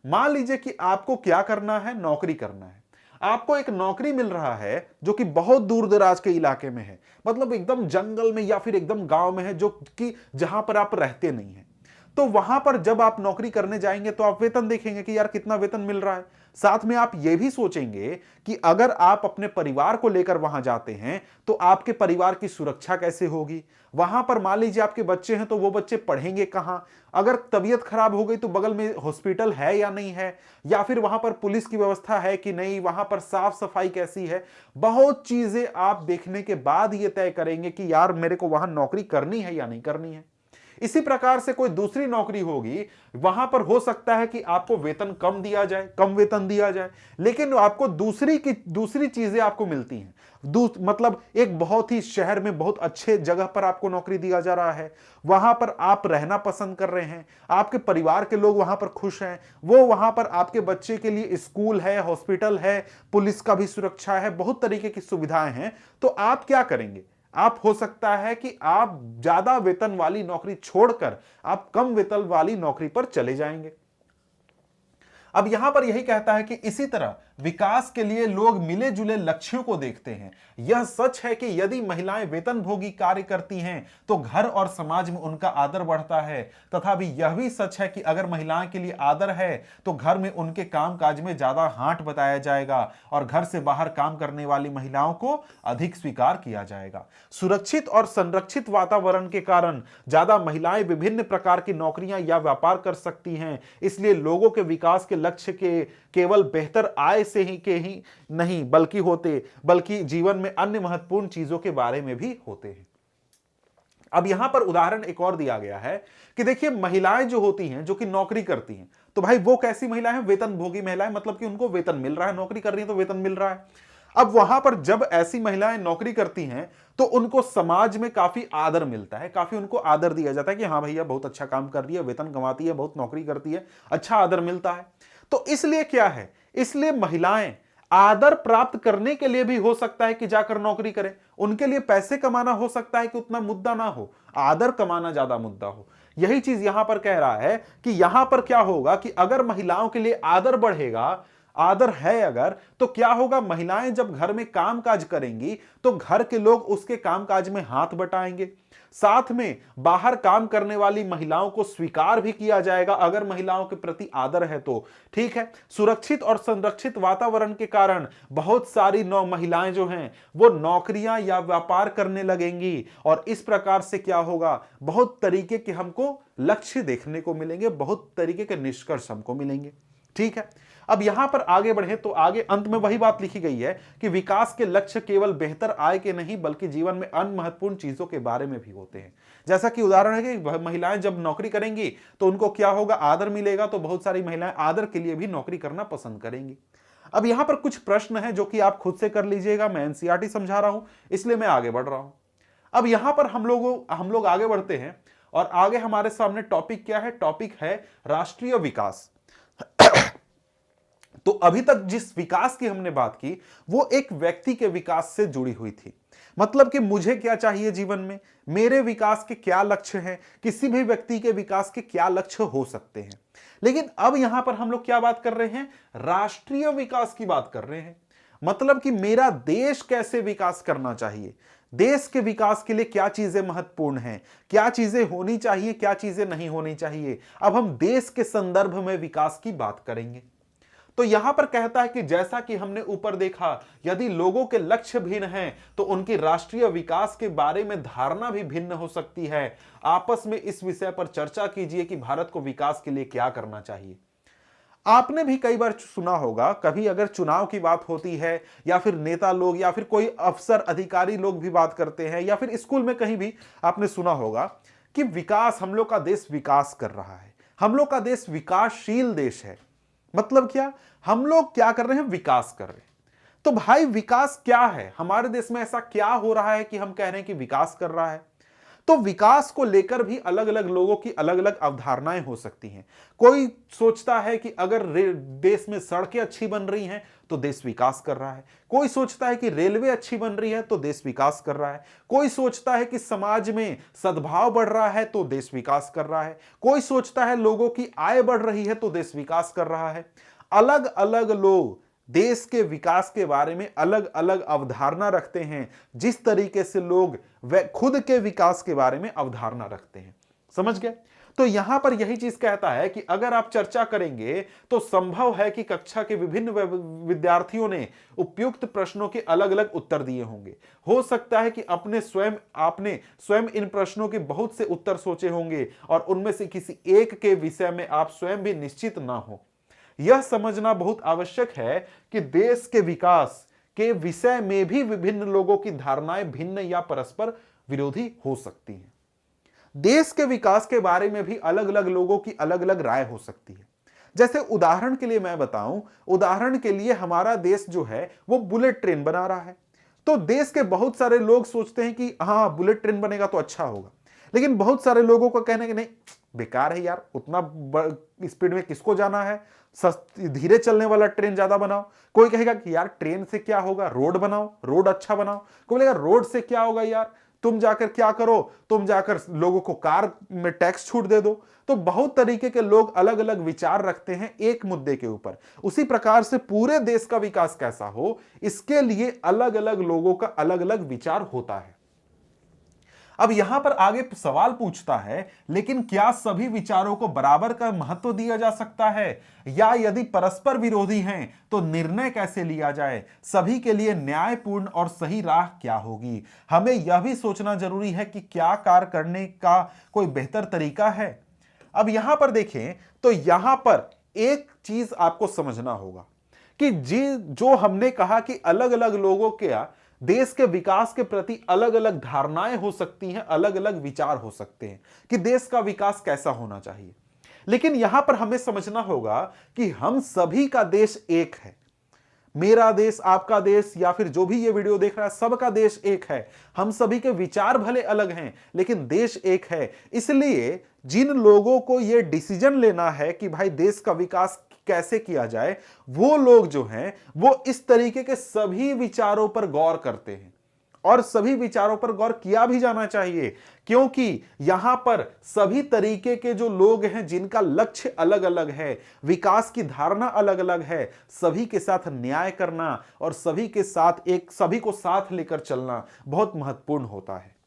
मान लीजिए कि आपको क्या करना है, नौकरी करना है। आपको एक नौकरी मिल रहा है जो कि बहुत दूर दराज के इलाके में है, मतलब एकदम जंगल में या फिर एकदम गांव में है, जो कि जहां पर आप रहते नहीं हैं। तो वहां पर जब आप नौकरी करने जाएंगे तो आप वेतन देखेंगे कि यार कितना वेतन मिल रहा है। साथ में आप यह भी सोचेंगे कि अगर आप अपने परिवार को लेकर वहां जाते हैं तो आपके परिवार की सुरक्षा कैसे होगी। वहां पर मान लीजिए आपके बच्चे हैं तो वो बच्चे पढ़ेंगे कहां, अगर तबीयत खराब हो गई तो बगल में हॉस्पिटल है या नहीं है, या फिर वहां पर पुलिस की व्यवस्था है कि नहीं, वहां पर साफ सफाई कैसी है। बहुत चीजें आप देखने के बाद ये तय करेंगे कि यार मेरे को वहां नौकरी करनी है या नहीं करनी है। इसी प्रकार से कोई दूसरी नौकरी होगी, वहां पर हो सकता है कि आपको वेतन कम दिया जाए, कम वेतन दिया जाए, लेकिन आपको दूसरी चीजें आपको मिलती हैं। मतलब एक बहुत ही शहर में बहुत अच्छे जगह पर आपको नौकरी दिया जा रहा है, वहां पर आप रहना पसंद कर रहे हैं, आपके परिवार के लोग वहां पर खुश हैं, वो वहां पर आपके बच्चे के लिए स्कूल है, हॉस्पिटल है, पुलिस का भी सुरक्षा है, बहुत तरीके की सुविधाएं हैं। तो आप क्या करेंगे, आप हो सकता है कि आप ज्यादा वेतन वाली नौकरी छोड़कर आप कम वेतन वाली नौकरी पर चले जाएंगे। अब यहां पर यही कहता है कि इसी तरह विकास के लिए लोग मिले जुले लक्ष्यों को देखते हैं। यह सच है कि यदि महिलाएं वेतनभोगी कार्य करती हैं तो घर और समाज में उनका आदर बढ़ता है, तथापि यह भी सच है कि अगर महिलाएं के लिए आदर है तो घर में उनके कामकाज में ज्यादा हाथ बताया जाएगा और घर से बाहर काम करने वाली महिलाओं को अधिक स्वीकार किया जाएगा। सुरक्षित और संरक्षित वातावरण के कारण ज्यादा महिलाएं विभिन्न प्रकार की नौकरियां या व्यापार कर सकती हैं। इसलिए लोगों के विकास के लक्ष्य के केवल बेहतर आय से ही नहीं बल्कि जीवन में अन्य महत्वपूर्ण चीजों के बारे में भी होते हैं। अब यहां पर उदाहरण एक और दिया गया है कि देखिए महिलाएं जो होती हैं, जो कि नौकरी करती हैं, तो भाई वो कैसी महिलाएं हैं, वेतनभोगी महिलाएं, मतलब कि उनको वेतन मिल रहा है, नौकरी कर रही है तो वेतन मिल रहा है। अब वहां पर जब ऐसी महिलाएं नौकरी करती हैं तो उनको समाज में काफी आदर मिलता है, काफी उनको आदर दिया जाता है कि हाँ भैया बहुत अच्छा काम कर रही है, वेतन कमाती है, बहुत नौकरी करती है, अच्छा आदर मिलता है। तो इसलिए क्या है, इसलिए महिलाएं आदर प्राप्त करने के लिए भी हो सकता है कि जाकर नौकरी करें। उनके लिए पैसे कमाना हो सकता है कि उतना मुद्दा ना हो, आदर कमाना ज्यादा मुद्दा हो। यही चीज यहां पर कह रहा है कि यहां पर क्या होगा कि अगर महिलाओं के लिए आदर बढ़ेगा, आदर है अगर, तो क्या होगा, महिलाएं जब घर में कामकाज करेंगी तो घर के लोग उसके कामकाज में हाथ बटाएंगे। साथ में बाहर काम करने वाली महिलाओं को स्वीकार भी किया जाएगा अगर महिलाओं के प्रति आदर है तो। ठीक है, सुरक्षित और संरक्षित वातावरण के कारण बहुत सारी महिलाएं जो हैं वो नौकरियां या व्यापार करने लगेंगी और इस प्रकार से क्या होगा, बहुत तरीके के हमको लक्ष्य देखने को मिलेंगे, बहुत तरीके के निष्कर्ष हमको मिलेंगे। ठीक है, अब यहां पर आगे बढ़े तो आगे अंत में वही बात लिखी गई है कि विकास के लक्ष्य केवल बेहतर आय के नहीं बल्कि जीवन में अन्य महत्वपूर्ण चीजों के बारे में भी होते हैं। जैसा कि उदाहरण है कि महिलाएं जब नौकरी करेंगी तो उनको क्या होगा, आदर मिलेगा, तो बहुत सारी महिलाएं आदर के लिए भी नौकरी करना पसंद करेंगी। अब यहां पर कुछ प्रश्न है जो कि आप खुद से कर लीजिएगा, मैं एनसीईआरटी समझा रहा हूं इसलिए मैं आगे बढ़ रहा हूं। अब यहां पर हम लोग आगे बढ़ते हैं और आगे हमारे सामने टॉपिक क्या है, टॉपिक है राष्ट्रीय विकास। तो अभी तक जिस विकास की हमने बात की वो एक व्यक्ति के विकास से जुड़ी हुई थी, मतलब कि मुझे क्या चाहिए जीवन में, मेरे विकास के क्या लक्ष्य हैं, किसी भी व्यक्ति के विकास के क्या लक्ष्य हो सकते हैं। लेकिन अब यहां पर हम लोग क्या बात कर रहे हैं, राष्ट्रीय विकास की बात कर रहे हैं, मतलब कि मेरा देश कैसे विकास करना चाहिए, देश के विकास के लिए क्या चीजें महत्वपूर्ण हैं, क्या चीजें होनी चाहिए, क्या चीजें नहीं होनी चाहिए। अब हम देश के संदर्भ में विकास की बात करेंगे। तो यहां पर कहता है कि जैसा कि हमने ऊपर देखा, यदि लोगों के लक्ष्य भिन्न हैं तो उनकी राष्ट्रीय विकास के बारे में धारणा भी भिन्न हो सकती है। आपस में इस विषय पर चर्चा कीजिए कि भारत को विकास के लिए क्या करना चाहिए। आपने भी कई बार सुना होगा, कभी अगर चुनाव की बात होती है या फिर नेता लोग या फिर कोई अफसर अधिकारी लोग भी बात करते हैं या फिर स्कूल में कहीं भी आपने सुना होगा कि विकास, हम लोग का देश विकास कर रहा है, हम लोग का देश विकासशील देश है। मतलब क्या, हम लोग क्या कर रहे हैं, विकास कर रहे हैं। तो भाई विकास क्या है, हमारे देश में ऐसा क्या हो रहा है कि हम कह रहे हैं कि विकास कर रहा है। तो विकास को लेकर भी अलग अलग लोगों की अलग अलग अवधारणाएं हो सकती हैं। कोई सोचता है कि अगर देश में सड़कें अच्छी बन रही हैं तो देश विकास कर रहा है, कोई सोचता है कि रेलवे अच्छी बन रही है तो देश विकास कर रहा है, कोई सोचता है कि समाज में सद्भाव बढ़ रहा है तो देश विकास कर रहा है, कोई सोचता है लोगों की आय बढ़ रही है तो देश विकास कर रहा है। अलग अलग लोग देश के विकास के बारे में अलग अलग अवधारणा रखते हैं, जिस तरीके से लोग खुद के विकास के बारे में अवधारणा रखते हैं। समझ गए? तो यहां पर यही चीज कहता है कि अगर आप चर्चा करेंगे तो संभव है कि कक्षा के विभिन्न विद्यार्थियों ने उपयुक्त प्रश्नों के अलग अलग उत्तर दिए होंगे। हो सकता है कि आपने स्वयं इन प्रश्नों के बहुत से उत्तर सोचे होंगे और उनमें से किसी एक के विषय में आप स्वयं भी निश्चित ना हो। यह समझना बहुत आवश्यक है कि देश के विकास के विषय में भी विभिन्न लोगों की धारणाएं भिन्न या परस्पर विरोधी हो सकती हैं। देश के विकास के बारे में भी अलग अलग लोगों की अलग अलग राय हो सकती है। जैसे उदाहरण के लिए मैं बताऊं, उदाहरण के लिए हमारा देश जो है वो बुलेट ट्रेन बना रहा है। तो देश के बहुत सारे लोग सोचते हैं कि हाँ बुलेट ट्रेन बनेगा तो अच्छा होगा, लेकिन बहुत सारे लोगों का कहना है कि नहीं बेकार है यार, उतना स्पीड में किसको जाना है, धीरे चलने वाला ट्रेन ज्यादा बनाओ। कोई कहेगा कि यार ट्रेन से क्या होगा, रोड बनाओ, रोड अच्छा बनाओ। कोई बोलेगा रोड से क्या होगा यार, तुम जाकर क्या करो, तुम जाकर लोगों को कार में टैक्स छूट दे दो। तो बहुत तरीके के लोग अलग अलग विचार रखते हैं एक मुद्दे के ऊपर। उसी प्रकार से पूरे देश का विकास कैसा हो, इसके लिए अलग अलग लोगों का अलग अलग विचार होता है। अब यहां पर आगे सवाल पूछता है, लेकिन क्या सभी विचारों को बराबर का महत्व दिया जा सकता है, या यदि परस्पर विरोधी हैं तो निर्णय कैसे लिया जाए, सभी के लिए न्यायपूर्ण और सही राह क्या होगी। हमें यह भी सोचना जरूरी है कि क्या कार्य करने का कोई बेहतर तरीका है। अब यहां पर देखें तो यहां पर एक चीज आपको समझना होगा कि जो हमने कहा कि अलग अलग लोगों के देश के विकास के प्रति अलग अलग धारणाएं हो सकती हैं, अलग अलग विचार हो सकते हैं कि देश का विकास कैसा होना चाहिए। लेकिन यहां पर हमें समझना होगा कि हम सभी का देश एक है। मेरा देश, आपका देश, या फिर जो भी ये वीडियो देख रहा है सबका देश एक है। हम सभी के विचार भले अलग हैं लेकिन देश एक है। इसलिए जिन लोगों को ये डिसीजन लेना है कि भाई देश का विकास कैसे किया जाए, वो लोग जो हैं वो इस तरीके के सभी विचारों पर गौर करते हैं और सभी विचारों पर गौर किया भी जाना चाहिए, क्योंकि यहां पर सभी तरीके के जो लोग हैं जिनका लक्ष्य अलग अलग है, विकास की धारणा अलग अलग है, सभी के साथ न्याय करना और सभी को साथ लेकर चलना बहुत महत्वपूर्ण होता है।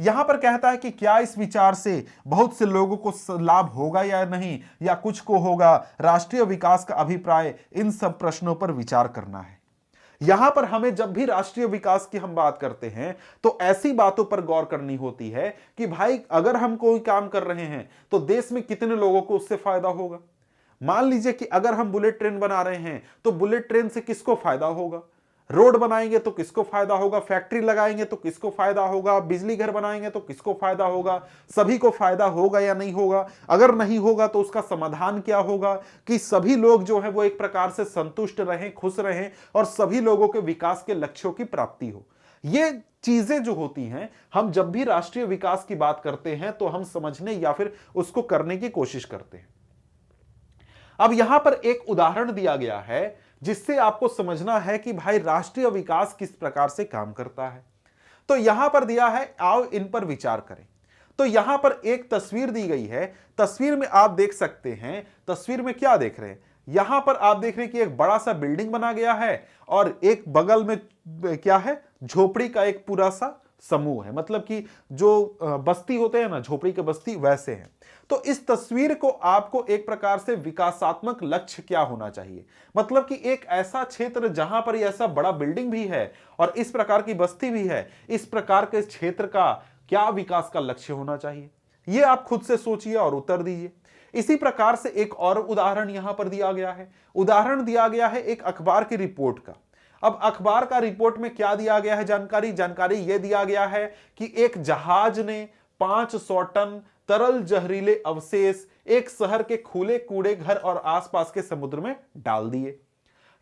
यहां पर कहता है कि क्या इस विचार से बहुत से लोगों को लाभ होगा या नहीं, या कुछ को होगा, राष्ट्रीय विकास का अभिप्राय, इन सब प्रश्नों पर विचार करना है। यहां पर हमें जब भी राष्ट्रीय विकास की हम बात करते हैं तो ऐसी बातों पर गौर करनी होती है कि भाई अगर हम कोई काम कर रहे हैं तो देश में कितने लोगों को उससे फायदा होगा। मान लीजिए कि अगर हम बुलेट ट्रेन बना रहे हैं तो बुलेट ट्रेन से किसको फायदा होगा, रोड बनाएंगे तो किसको फायदा होगा, फैक्ट्री लगाएंगे तो किसको फायदा होगा, बिजली घर बनाएंगे तो किसको फायदा होगा, सभी को फायदा होगा या नहीं होगा। अगर नहीं होगा तो उसका समाधान क्या होगा कि सभी लोग जो है वो एक प्रकार से संतुष्ट रहें, खुश रहें और सभी लोगों के विकास के लक्ष्यों की प्राप्ति हो। ये चीजें जो होती हैं, हम जब भी राष्ट्रीय विकास की बात करते हैं तो हम समझने या फिर उसको करने की कोशिश करते हैं। अब यहां पर एक उदाहरण दिया गया है जिससे आपको समझना है कि भाई राष्ट्रीय विकास किस प्रकार से काम करता है। तो यहां पर दिया है, आओ इन पर विचार करें। तो यहां पर एक तस्वीर दी गई है, तस्वीर में आप देख सकते हैं, तस्वीर में क्या देख रहे हैं, यहां पर आप देख रहे हैं कि एक बड़ा सा बिल्डिंग बना गया है और एक बगल में क्या है, झोपड़ी का एक पूरा सा समूह है, मतलब कि जो बस्ती होते हैं ना, झोपड़ी के बस्ती वैसे हैं। तो इस तस्वीर को आपको एक प्रकार से विकासात्मक लक्ष्य क्या होना चाहिए, मतलब कि एक ऐसा क्षेत्र जहां पर ऐसा बड़ा बिल्डिंग भी है और इस प्रकार की बस्ती भी है, इस प्रकार के क्षेत्र का क्या विकास का लक्ष्य होना चाहिए, यह आप खुद से सोचिए और उत्तर दीजिए। इसी प्रकार से एक और उदाहरण यहां पर दिया गया है, उदाहरण दिया गया है एक अखबार की रिपोर्ट का। अब अखबार का रिपोर्ट में क्या दिया गया है जानकारी यह दिया गया है कि एक जहाज ने 500 टन तरल जहरीले अवशेष एक शहर के खुले कूड़े घर और आसपास के समुद्र में डाल दिए।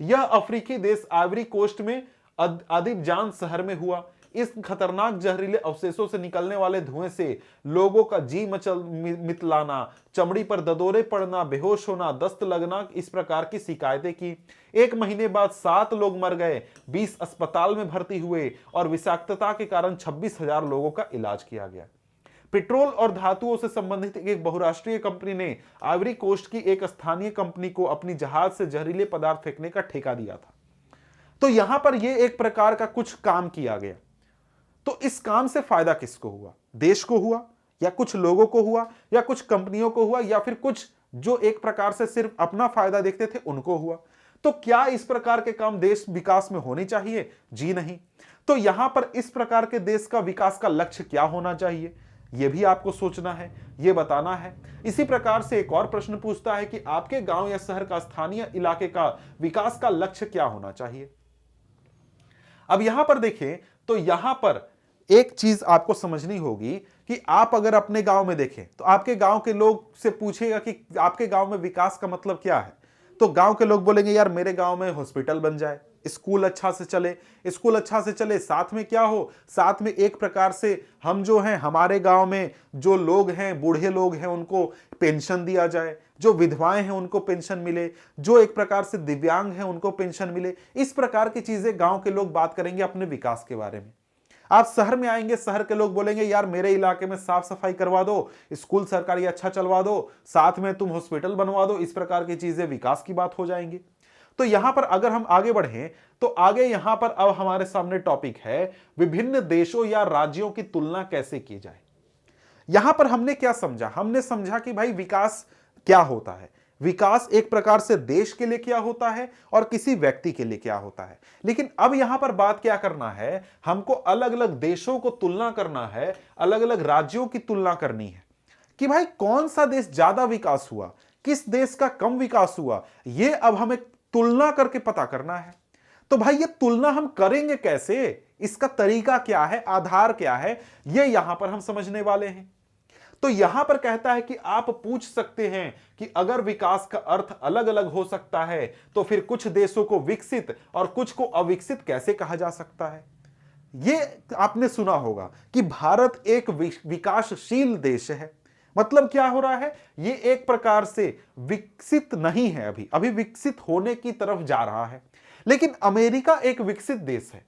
यह अफ्रीकी देश आइवरी कोस्ट में अदिबजान शहर में हुआ। इस खतरनाक जहरीले अवशेषों से निकलने वाले धुएं से लोगों का जी मितलाना, चमड़ी पर ददोरे पड़ना, बेहोश होना, दस्त लगना, इस प्रकार की शिकायतें की। 1 महीने बाद 7 लोग मर गए, 20 अस्पताल में भर्ती हुए और विषाक्तता के कारण 26,000 लोगों का इलाज किया गया। पेट्रोल और धातुओं से संबंधित एक बहुराष्ट्रीय कंपनी ने आइवरी कोस्ट की एक स्थानीय कंपनी को अपनी जहाज से जहरीले पदार्थ फेंकने का ठेका दिया था। तो यहां पर यह एक प्रकार का कुछ काम किया गया। तो इस काम से फायदा किसको हुआ, देश को हुआ या कुछ लोगों को हुआ या कुछ कंपनियों को हुआ या फिर कुछ जो एक प्रकार से सिर्फ अपना फायदा देखते थे उनको हुआ। तो क्या इस प्रकार के काम देश विकास में होने चाहिए? जी नहीं। तो यहां पर इस प्रकार के देश का विकास का लक्ष्य क्या होना चाहिए, यह भी आपको सोचना है, यह बताना है। इसी प्रकार से एक और प्रश्न पूछता है कि आपके गांव या शहर का, स्थानीय इलाके का विकास का लक्ष्य क्या होना चाहिए। अब यहां पर देखें तो यहां पर एक चीज आपको समझनी होगी कि आप अगर अपने गांव में देखें तो आपके गांव के लोग से पूछेगा कि आपके गांव में विकास का मतलब क्या है, तो गांव के लोग बोलेंगे यार मेरे गांव में हॉस्पिटल बन जाए, स्कूल अच्छा से चले, स्कूल अच्छा से चले, साथ में क्या हो, साथ में एक प्रकार से हम जो हैं, हमारे गांव में जो लोग हैं, बूढ़े लोग हैं, उनको पेंशन दिया जाए, जो विधवाएं हैं उनको पेंशन मिले, जो एक प्रकार से दिव्यांग हैं उनको पेंशन मिले। इस प्रकार की चीजें गांव के लोग बात करेंगे अपने विकास के बारे में। आप शहर में आएंगे, शहर के लोग बोलेंगे यार मेरे इलाके में साफ सफाई करवा दो, स्कूल सरकारी अच्छा चलवा दो, साथ में तुम हॉस्पिटल बनवा दो। इस प्रकार की चीजें विकास की बात हो जाएंगी। तो यहां पर अगर हम आगे बढ़ें तो आगे यहां पर अब हमारे सामने टॉपिक है विभिन्न देशों या राज्यों की तुलना कैसे की जाए। यहां पर हमने क्या समझा, हमने समझा कि भाई विकास क्या होता है, विकास एक प्रकार से देश के लिए क्या होता है और किसी व्यक्ति के लिए क्या होता है। लेकिन अब यहां पर बात क्या करना है, हमको अलग अलग देशों को तुलना करना है, अलग अलग राज्यों की तुलना करनी है कि भाई कौन सा देश ज्यादा विकास हुआ, किस देश का कम विकास हुआ, यह अब हमें तुलना करके पता करना है। तो भाई ये तुलना हम करेंगे कैसे, इसका तरीका क्या है, आधार क्या है, ये यहां पर हम समझने वाले हैं। तो यहां पर कहता है कि आप पूछ सकते हैं कि अगर विकास का अर्थ अलग अलग हो सकता है तो फिर कुछ देशों को विकसित और कुछ को अविकसित कैसे कहा जा सकता है। यह आपने सुना होगा कि भारत एक विकासशील देश है। मतलब क्या हो रहा है, ये एक प्रकार से विकसित नहीं है, अभी विकसित होने की तरफ जा रहा है। लेकिन अमेरिका एक विकसित देश है।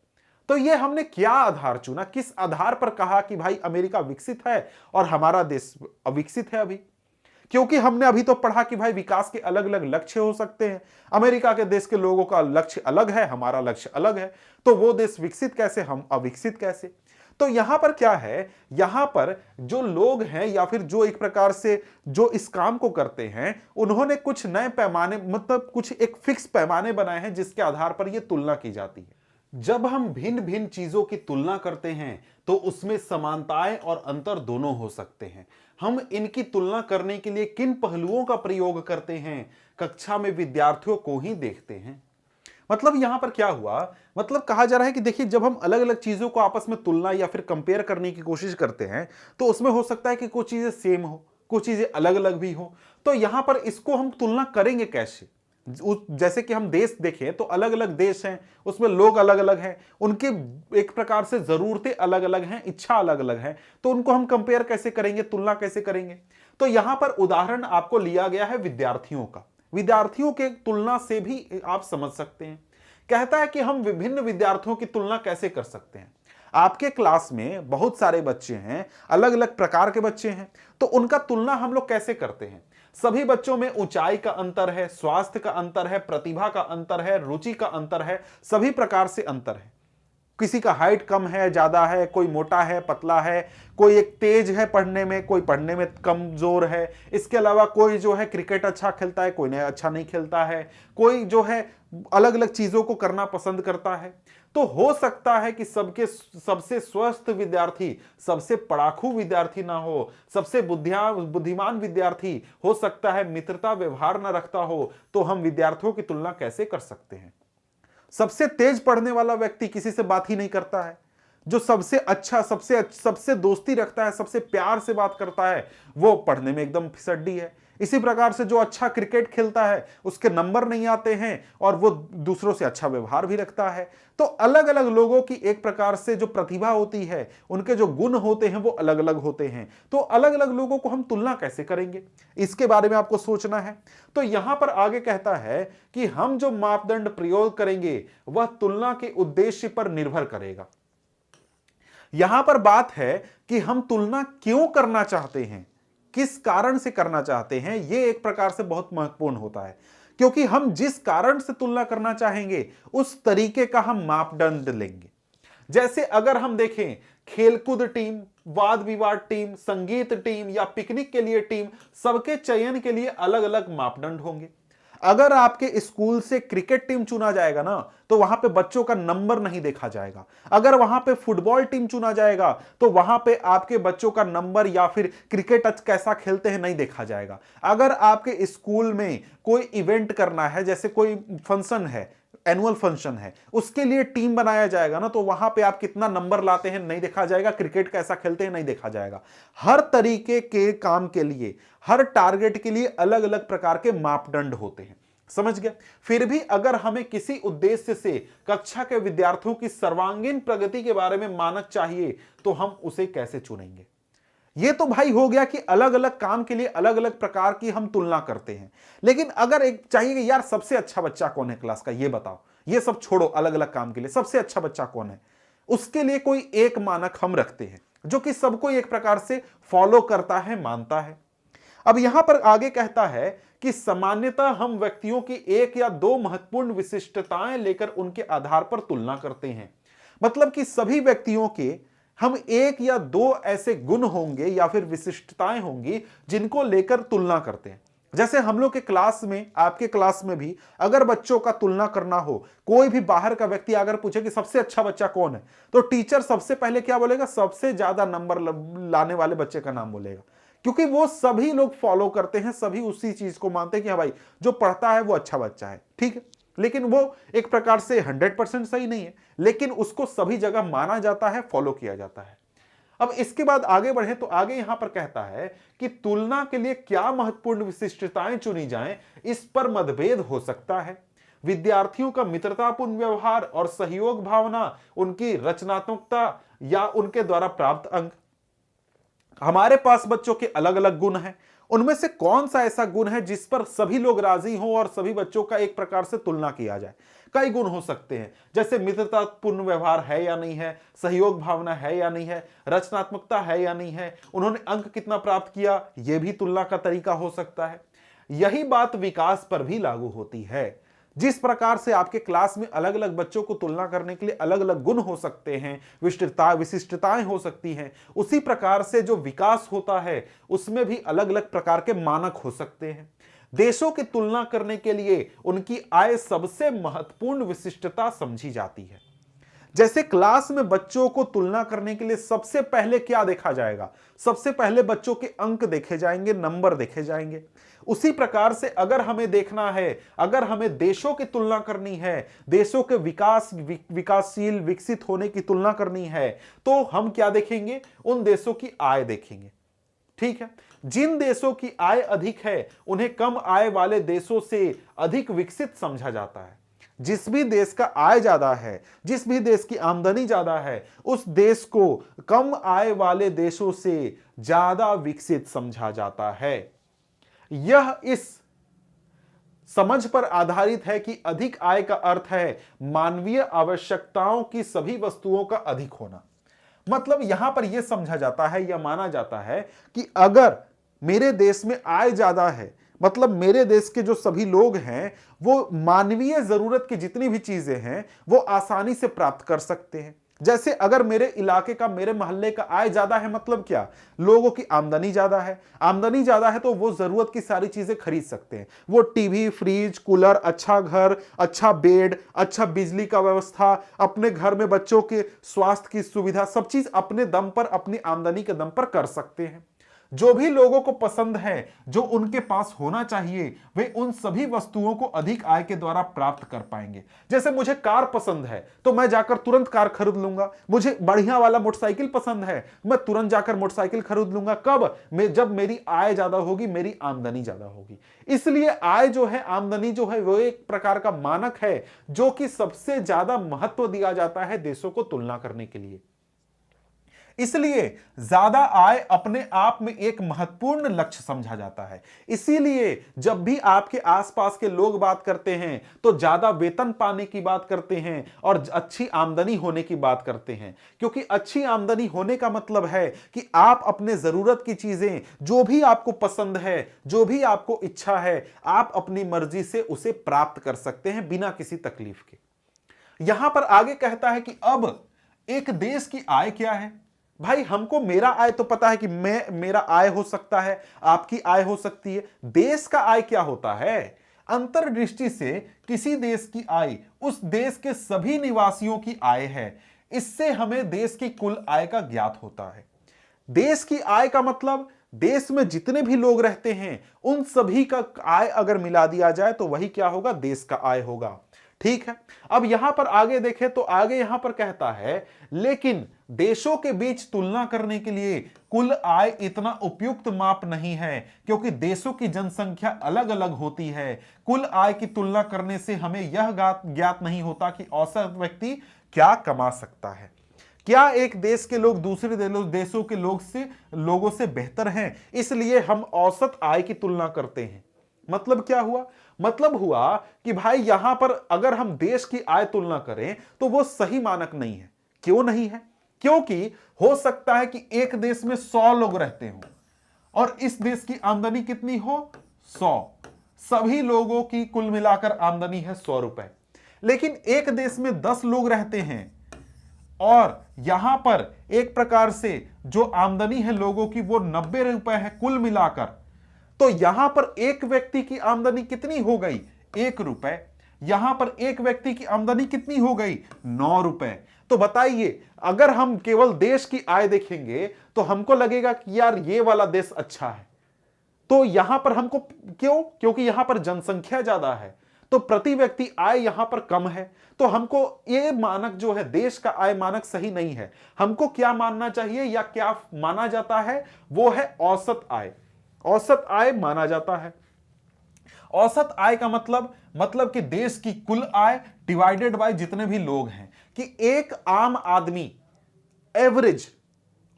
तो ये हमने क्या आधार चुना, किस आधार पर कहा कि भाई अमेरिका विकसित है और हमारा देश अविकसित है अभी? क्योंकि हमने अभी तो पढ़ा कि भाई विकास के अलग अलग लक्ष्य हो सकते हैं। अमेरिका के देश के लोगों का लक्ष्य अलग है, हमारा लक्ष्य अलग है। तो वो देश विकसित कैसे, हम अविकसित कैसे? तो यहां पर क्या है, यहां पर जो लोग हैं या फिर जो एक प्रकार से जो इस काम को करते हैं, उन्होंने कुछ नए पैमाने, मतलब कुछ एक फिक्स पैमाने बनाए हैं जिसके आधार पर यह तुलना की जाती है। जब हम भिन्न भिन्न चीजों की तुलना करते हैं तो उसमें समानताएं और अंतर दोनों हो सकते हैं। हम इनकी तुलना करने के लिए किन पहलुओं का प्रयोग करते हैं, कक्षा में विद्यार्थियों को ही देखते हैं। मतलब यहां पर क्या हुआ, मतलब कहा जा रहा है कि देखिए, जब हम अलग अलग चीजों को आपस में तुलना या फिर कंपेयर करने की कोशिश करते हैं तो उसमें हो सकता है कि कुछ चीजें सेम हो, कुछ चीजें अलग अलग भी हो। तो यहां पर इसको हम तुलना करेंगे कैसे? जैसे कि हम देश देखें तो अलग अलग देश हैं, उसमें लोग अलग अलग हैं, उनके एक प्रकार से जरूरतें अलग अलग हैं, इच्छा अलग अलग है। तो उनको हम कंपेयर कैसे करेंगे, तुलना कैसे करेंगे? तो यहां पर उदाहरण आपको लिया गया है विद्यार्थियों का। विद्यार्थियों के तुलना से भी आप समझ सकते हैं। कहता है कि हम विभिन्न विद्यार्थियों की तुलना कैसे कर सकते हैं। आपके क्लास में बहुत सारे बच्चे हैं, अलग अलग प्रकार के बच्चे हैं, तो उनका तुलना हम लोग कैसे करते हैं? सभी बच्चों में ऊंचाई का अंतर है, स्वास्थ्य का अंतर है, प्रतिभा का अंतर है, रुचि का अंतर है, सभी प्रकार से अंतर है। किसी का हाइट कम है, ज्यादा है, कोई मोटा है, पतला है, कोई एक तेज है पढ़ने में, कोई पढ़ने में कमजोर है। इसके अलावा कोई जो है क्रिकेट अच्छा खेलता है, कोई ने अच्छा नहीं खेलता है, कोई जो है अलग अलग चीजों को करना पसंद करता है। तो हो सकता है कि सबके सबसे स्वस्थ विद्यार्थी, सबसे पढ़ाकू विद्यार्थी ना हो, सबसे बुद्धिमान विद्यार्थी हो सकता है मित्रता व्यवहार ना रखता हो। तो हम विद्यार्थियों की तुलना कैसे कर सकते हैं? सबसे तेज पढ़ने वाला व्यक्ति किसी से बात ही नहीं करता है, जो सबसे अच्छा, सबसे दोस्ती रखता है, सबसे प्यार से बात करता है, वो पढ़ने में एकदम फिसड्डी है। इसी प्रकार से जो अच्छा क्रिकेट खेलता है, उसके नंबर नहीं आते हैं और वो दूसरों से अच्छा व्यवहार भी रखता है। तो अलग अलग लोगों की एक प्रकार से जो प्रतिभा होती है, उनके जो गुण होते हैं वो अलग अलग होते हैं। तो अलग अलग लोगों को हम तुलना कैसे करेंगे, इसके बारे में आपको सोचना है। तो यहां पर आगे कहता है कि हम जो मापदंड प्रयोग करेंगे वह तुलना के उद्देश्य पर निर्भर करेगा। यहां पर बात है कि हम तुलना क्यों करना चाहते हैं, किस कारण से करना चाहते हैं, यह एक प्रकार से बहुत महत्वपूर्ण होता है। क्योंकि हम जिस कारण से तुलना करना चाहेंगे उस तरीके का हम मापदंड लेंगे। जैसे अगर हम देखें, खेलकूद टीम, वाद विवाद टीम, संगीत टीम या पिकनिक के लिए टीम, सबके चयन के लिए अलग अलग मापदंड होंगे। अगर आपके स्कूल से क्रिकेट टीम चुना जाएगा ना, तो वहां पे बच्चों का नंबर नहीं देखा जाएगा। अगर वहां पे फुटबॉल टीम चुना जाएगा तो वहां पे आपके बच्चों का नंबर या फिर क्रिकेट कैसा खेलते हैं नहीं देखा जाएगा। अगर आपके स्कूल में कोई इवेंट करना है, जैसे कोई फंक्शन है, एनुअल फंक्शन है, उसके लिए टीम बनाया जाएगा ना, तो वहां पे आप कितना नंबर लाते हैं नहीं देखा जाएगा, क्रिकेट कैसा खेलते हैं नहीं देखा जाएगा। हर तरीके के काम के लिए, हर टारगेट के लिए अलग अलग प्रकार के मापदंड होते हैं। समझ गए? फिर भी अगर हमें किसी उद्देश्य से कक्षा के विद्यार्थियों की सर्वांगीण प्रगति के बारे में मानक चाहिए, तो हम उसे कैसे चुनेंगे? ये तो भाई हो गया कि अलग अलग काम के लिए अलग अलग प्रकार की हम तुलना करते हैं। लेकिन अगर एक चाहिए कि यार सबसे अच्छा बच्चा कौन है क्लास का, ये बताओ, ये सब छोड़ो, अलग अलग काम के लिए सबसे अच्छा बच्चा कौन है, उसके लिए कोई एक मानक हम रखते हैं जो कि सबको एक प्रकार से फॉलो करता है, मानता है। अब यहां पर आगे कहता है कि सामान्यतः हम व्यक्तियों की एक या दो महत्वपूर्ण विशिष्टताएं लेकर उनके आधार पर तुलना करते हैं। मतलब कि सभी व्यक्तियों के हम एक या दो ऐसे गुण होंगे या फिर विशिष्टताएं होंगी जिनको लेकर तुलना करते हैं। जैसे हम लोग के क्लास में, आपके क्लास में भी अगर बच्चों का तुलना करना हो, कोई भी बाहर का व्यक्ति अगर पूछे कि सबसे अच्छा बच्चा कौन है, तो टीचर सबसे पहले क्या बोलेगा? सबसे ज्यादा नंबर लाने वाले बच्चे का नाम बोलेगा। क्योंकि वो सभी लोग फॉलो करते हैं, सभी उसी चीज को मानते हैं कि हाँ भाई जो पढ़ता है वो अच्छा बच्चा है, ठीक है। लेकिन वो एक प्रकार से 100% सही नहीं है, लेकिन उसको सभी जगह माना जाता है, फॉलो किया जाता है। अब इसके बाद आगे बढ़े तो आगे यहां पर कहता है कि तुलना के लिए क्या महत्वपूर्ण विशिष्टताएं चुनी जाएं, इस पर मतभेद हो सकता है। विद्यार्थियों का मित्रतापूर्ण व्यवहार और सहयोग भावना, उनकी रचनात्मकता या उनके द्वारा प्राप्त अंक। हमारे पास बच्चों के अलग अलग गुण हैं, उनमें से कौन सा ऐसा गुण है जिस पर सभी लोग राजी हों और सभी बच्चों का एक प्रकार से तुलना किया जाए। कई गुण हो सकते हैं, जैसे मित्रतापूर्ण व्यवहार है या नहीं है, सहयोग भावना है या नहीं है, रचनात्मकता है या नहीं है, उन्होंने अंक कितना प्राप्त किया, यह भी तुलना का तरीका हो सकता है। यही बात विकास पर भी लागू होती है। जिस प्रकार से आपके क्लास में अलग अलग बच्चों को तुलना करने के लिए अलग अलग गुण हो सकते हैं, विशिष्टताएं हो सकती हैं, उसी प्रकार से जो विकास होता है उसमें भी अलग अलग प्रकार के मानक हो सकते हैं। देशों की तुलना करने के लिए उनकी आय सबसे महत्वपूर्ण विशिष्टता समझी जाती है। जैसे क्लास में बच्चों को तुलना करने के लिए सबसे पहले क्या देखा जाएगा? सबसे पहले बच्चों के अंक देखे जाएंगे, नंबर देखे जाएंगे। उसी प्रकार से अगर हमें देखना है, अगर हमें देशों की तुलना करनी है, देशों के विकासशील विकसित होने की तुलना करनी है, तो हम क्या देखेंगे? उन देशों की आय देखेंगे। ठीक है, जिन देशों की आय अधिक है उन्हें कम आय वाले देशों से अधिक विकसित समझा जाता है। जिस भी देश का आय ज्यादा है, जिस भी देश की आमदनी ज्यादा है, उस देश को कम आय वाले देशों से ज्यादा विकसित समझा जाता है। यह इस समझ पर आधारित है कि अधिक आय का अर्थ है मानवीय आवश्यकताओं की सभी वस्तुओं का अधिक होना। मतलब यहां पर यह समझा जाता है या माना जाता है कि अगर मेरे देश में आय ज्यादा है, मतलब मेरे देश के जो सभी लोग हैं वो मानवीय जरूरत की जितनी भी चीजें हैं वो आसानी से प्राप्त कर सकते हैं। जैसे अगर मेरे इलाके का, मेरे मोहल्ले का आय ज्यादा है, मतलब क्या? लोगों की आमदनी ज्यादा है। आमदनी ज्यादा है तो वो जरूरत की सारी चीजें खरीद सकते हैं। वो टीवी, फ्रिज, कूलर, अच्छा घर, अच्छा बेड, अच्छा बिजली का व्यवस्था, अपने घर में बच्चों के स्वास्थ्य की सुविधा, सब चीज अपने दम पर, अपनी आमदनी के दम पर कर सकते हैं। जो भी लोगों को पसंद है, जो उनके पास होना चाहिए, वे उन सभी वस्तुओं को अधिक आय के द्वारा प्राप्त कर पाएंगे। जैसे मुझे कार पसंद है तो मैं जाकर तुरंत कार खरीद लूंगा। मुझे बढ़िया वाला मोटरसाइकिल पसंद है, मैं तुरंत जाकर मोटरसाइकिल खरीद लूंगा। कब? जब मेरी आय ज्यादा होगी, मेरी आमदनी ज्यादा होगी। इसलिए आय जो है, आमदनी जो है, वो एक प्रकार का मानक है जो कि सबसे ज्यादा महत्व दिया जाता है देशों को तुलना करने के लिए। इसलिए ज्यादा आय अपने आप में एक महत्वपूर्ण लक्ष्य समझा जाता है। इसीलिए जब भी आपके आसपास के लोग बात करते हैं तो ज्यादा वेतन पाने की बात करते हैं और अच्छी आमदनी होने की बात करते हैं, क्योंकि अच्छी आमदनी होने का मतलब है कि आप अपने जरूरत की चीजें, जो भी आपको पसंद है, जो भी आपको इच्छा है, आप अपनी मर्जी से उसे प्राप्त कर सकते हैं बिना किसी तकलीफ के। यहां पर आगे कहता है कि अब एक देश की आय क्या है? भाई हमको मेरा आय तो पता है कि मेरा आय हो सकता है, आपकी आय हो सकती है। देश का आय क्या होता है? अंतर्दृष्टि से किसी देश की आय उस देश के सभी निवासियों की आय है। इससे हमें देश की कुल आय का ज्ञात होता है। देश की आय का मतलब देश में जितने भी लोग रहते हैं उन सभी का आय अगर मिला दिया जाए तो वही क्या होगा? देश का आय होगा। ठीक है, अब यहां पर आगे देखें तो आगे यहां पर कहता है, लेकिन देशों के बीच तुलना करने के लिए कुल आय इतना उपयुक्त माप नहीं है, क्योंकि देशों की जनसंख्या अलग अलग होती है। कुल आय की तुलना करने से हमें यह ज्ञात नहीं होता कि औसत व्यक्ति क्या कमा सकता है। क्या एक देश के लोग दूसरे देशों के लोगों से बेहतर हैं, इसलिए हम औसत आय की तुलना करते हैं? मतलब क्या हुआ? मतलब हुआ कि भाई यहां पर अगर हम देश की आय तुलना करें तो वो सही मानक नहीं है। क्यों नहीं है? क्योंकि हो सकता है कि एक देश में 100 लोग रहते हो और इस देश की आमदनी कितनी हो? 100। सभी लोगों की कुल मिलाकर आमदनी है 100 रुपए। लेकिन एक देश में 10 लोग रहते हैं और यहां पर एक प्रकार से जो आमदनी है लोगों की वो 90 रुपए है कुल मिलाकर। तो यहां पर एक व्यक्ति की आमदनी कितनी हो गई? 1 रुपए। यहां पर एक व्यक्ति की आमदनी कितनी हो गई? 9 रुपए। तो बताइए, अगर हम केवल देश की आय देखेंगे तो हमको लगेगा कि यार ये वाला देश अच्छा है। तो यहां पर हमको क्यों? क्योंकि यहां पर जनसंख्या ज्यादा है, तो प्रति व्यक्ति आय यहां पर कम है। तो हमको ये मानक जो है, देश का आय मानक सही नहीं है। हमको क्या मानना चाहिए या क्या माना जाता है? वो है औसत आय। औसत आय माना जाता है। औसत आय का मतलब कि देश की कुल आय डिवाइडेड बाय जितने भी लोग हैं, कि एक आम आदमी एवरेज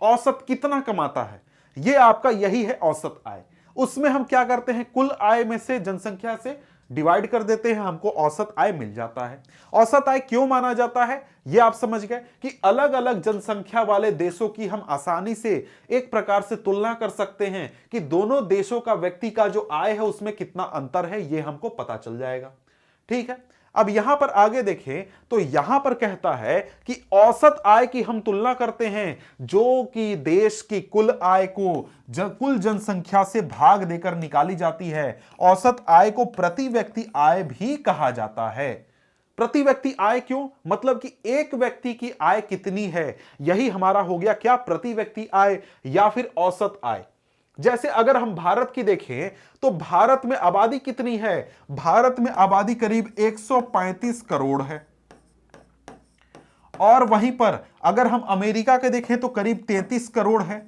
औसत कितना कमाता है। ये आपका यही है औसत आय। उसमें हम क्या करते हैं, कुल आय में से जनसंख्या से डिवाइड कर देते हैं, हमको औसत आय मिल जाता है। औसत आय क्यों माना जाता है, ये आप समझ गए कि अलग अलग जनसंख्या वाले देशों की हम आसानी से एक प्रकार से तुलना कर सकते हैं कि दोनों देशों का व्यक्ति का जो आय है उसमें कितना अंतर है, ये हमको पता चल जाएगा। ठीक है, अब यहां पर आगे देखें तो यहां पर कहता है कि औसत आय की हम तुलना करते हैं, जो कि देश की कुल आय को कुल जनसंख्या से भाग देकर निकाली जाती है। औसत आय को प्रति व्यक्ति आय भी कहा जाता है। प्रति व्यक्ति आय क्यों, मतलब कि एक व्यक्ति की आय कितनी है, यही हमारा हो गया क्या, प्रति व्यक्ति आय या फिर औसत आय। जैसे अगर हम भारत की देखें तो भारत में आबादी कितनी है, भारत में आबादी करीब 135 करोड़ है। और वहीं पर अगर हम अमेरिका के देखें तो करीब 33 करोड़ है,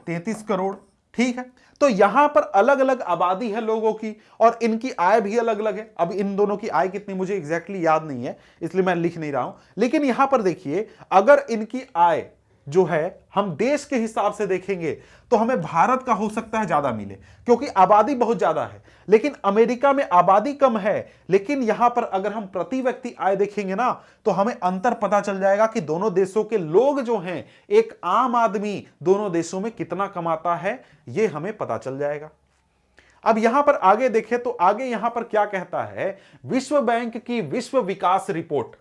33 करोड़। ठीक है, तो यहां पर अलग अलग आबादी है लोगों की और इनकी आय भी अलग अलग है। अब इन दोनों की आय कितनी मुझे एग्जैक्टली याद नहीं है, इसलिए मैं लिख नहीं रहा हूं, लेकिन यहां पर देखिए अगर इनकी आय जो है हम देश के हिसाब से देखेंगे तो हमें भारत का हो सकता है ज्यादा मिले क्योंकि आबादी बहुत ज्यादा है, लेकिन अमेरिका में आबादी कम है। लेकिन यहां पर अगर हम प्रति व्यक्ति आय देखेंगे ना तो हमें अंतर पता चल जाएगा कि दोनों देशों के लोग जो हैं, एक आम आदमी दोनों देशों में कितना कमाता है, यह हमें पता चल जाएगा। अब यहां पर आगे देखें तो आगे यहां पर क्या कहता है, विश्व बैंक की विश्व विकास रिपोर्ट,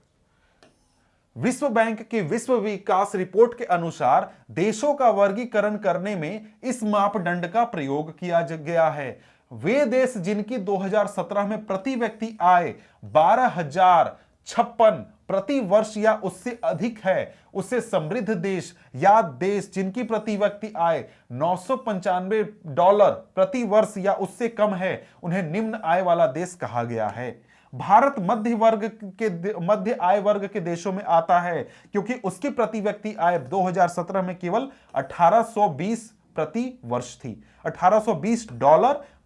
विश्व बैंक की विश्व विकास रिपोर्ट के अनुसार देशों का वर्गीकरण करने में इस मापदंड का प्रयोग किया गया है। वे देश जिनकी 2017 में प्रति व्यक्ति आय 12,056 प्रति वर्ष या उससे अधिक है, उसे समृद्ध देश, या देश जिनकी प्रति व्यक्ति आय $995 प्रति वर्ष या उससे कम है, उन्हें निम्न आय वाला देश कहा गया है। भारत मध्य आय वर्ग के देशों में आता है क्योंकि उसकी प्रति व्यक्ति आय 2017 में केवल 1820 प्रति वर्ष थी, $1820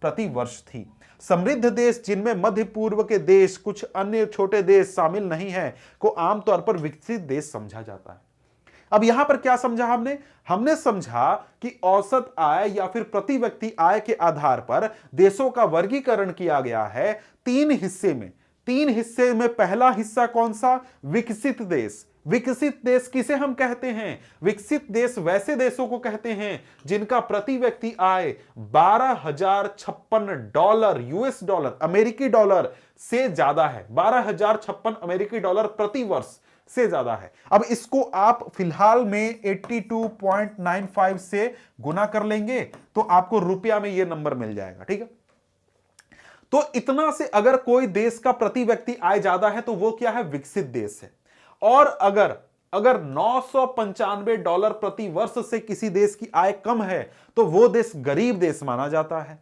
प्रति वर्ष थी। समृद्ध देश, जिनमें मध्य पूर्व के देश, कुछ अन्य छोटे देश शामिल नहीं है, को आमतौर पर विकसित देश समझा जाता है। अब यहां पर क्या समझा हमने समझा कि औसत आय या फिर प्रति व्यक्ति आय के आधार पर देशों का वर्गीकरण किया गया है तीन हिस्से में। पहला हिस्सा कौन सा, विकसित देश। विकसित देश किसे हम कहते हैं, विकसित देश वैसे देशों को कहते हैं जिनका प्रति व्यक्ति आय $12,056 यूएस डॉलर, अमेरिकी डॉलर से ज्यादा है। $12,056 अमेरिकी डॉलर प्रति वर्ष से ज्यादा है। अब इसको आप फिलहाल में 82.95 से गुना कर लेंगे तो आपको रुपया में यह नंबर मिल जाएगा। ठीक है, तो इतना से अगर कोई देश का प्रति व्यक्ति आय ज्यादा है तो वो क्या है, विकसित देश है। और अगर $995 प्रति वर्ष से किसी देश की आय कम है तो वो देश गरीब देश माना जाता है।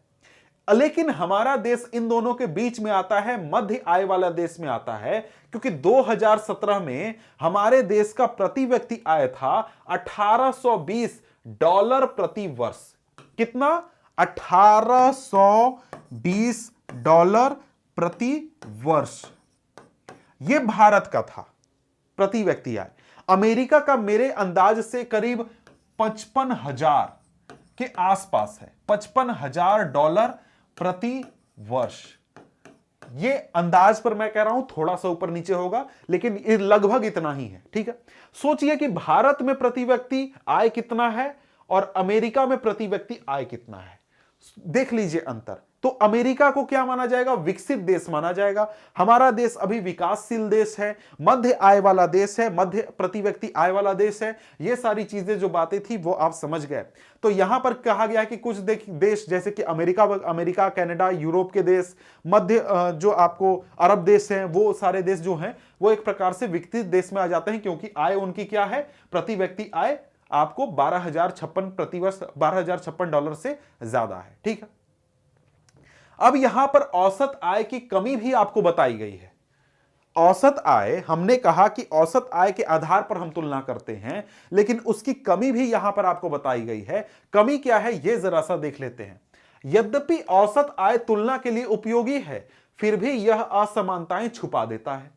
लेकिन हमारा देश इन दोनों के बीच में आता है, मध्य आय वाला देश में आता है, क्योंकि 2017 में हमारे देश का प्रति व्यक्ति आय था $1820 प्रति वर्ष। कितना, $1820 प्रति वर्ष। यह भारत का था प्रति व्यक्ति आय। अमेरिका का मेरे अंदाज से करीब 55,000 के आसपास है, $55,000 प्रति वर्ष। ये अंदाज पर मैं कह रहा हूं, थोड़ा सा ऊपर नीचे होगा लेकिन लगभग इतना ही है। ठीक है, सोचिए कि भारत में प्रति व्यक्ति आय कितना है और अमेरिका में प्रति व्यक्ति आय कितना है, देख लीजिए अंतर। तो अमेरिका को क्या माना जाएगा, विकसित देश माना जाएगा। हमारा देश अभी विकासशील देश है, मध्य आय वाला देश है, मध्य प्रति व्यक्ति आय वाला देश है। ये सारी चीजें जो बातें थी वो आप समझ गए। तो यहां पर कहा गया कि कुछ देश जैसे कि अमेरिका, कनाडा, यूरोप के देश, मध्य जो आपको अरब देश हैं, वो सारे देश जो हैं वो एक प्रकार से विकसित देश में आ जाते हैं क्योंकि आय उनकी क्या है, प्रति व्यक्ति आय आपको 12,056 प्रति वर्ष, $12,056 से ज्यादा है। ठीक है, अब यहां पर औसत आय की कमी भी आपको बताई गई है। औसत आय, हमने कहा कि औसत आय के आधार पर हम तुलना करते हैं, लेकिन उसकी कमी भी यहां पर आपको बताई गई है। कमी क्या है यह जरा सा देख लेते हैं। यद्यपि औसत आय तुलना के लिए उपयोगी है, फिर भी यह असमानताएं छुपा देता है।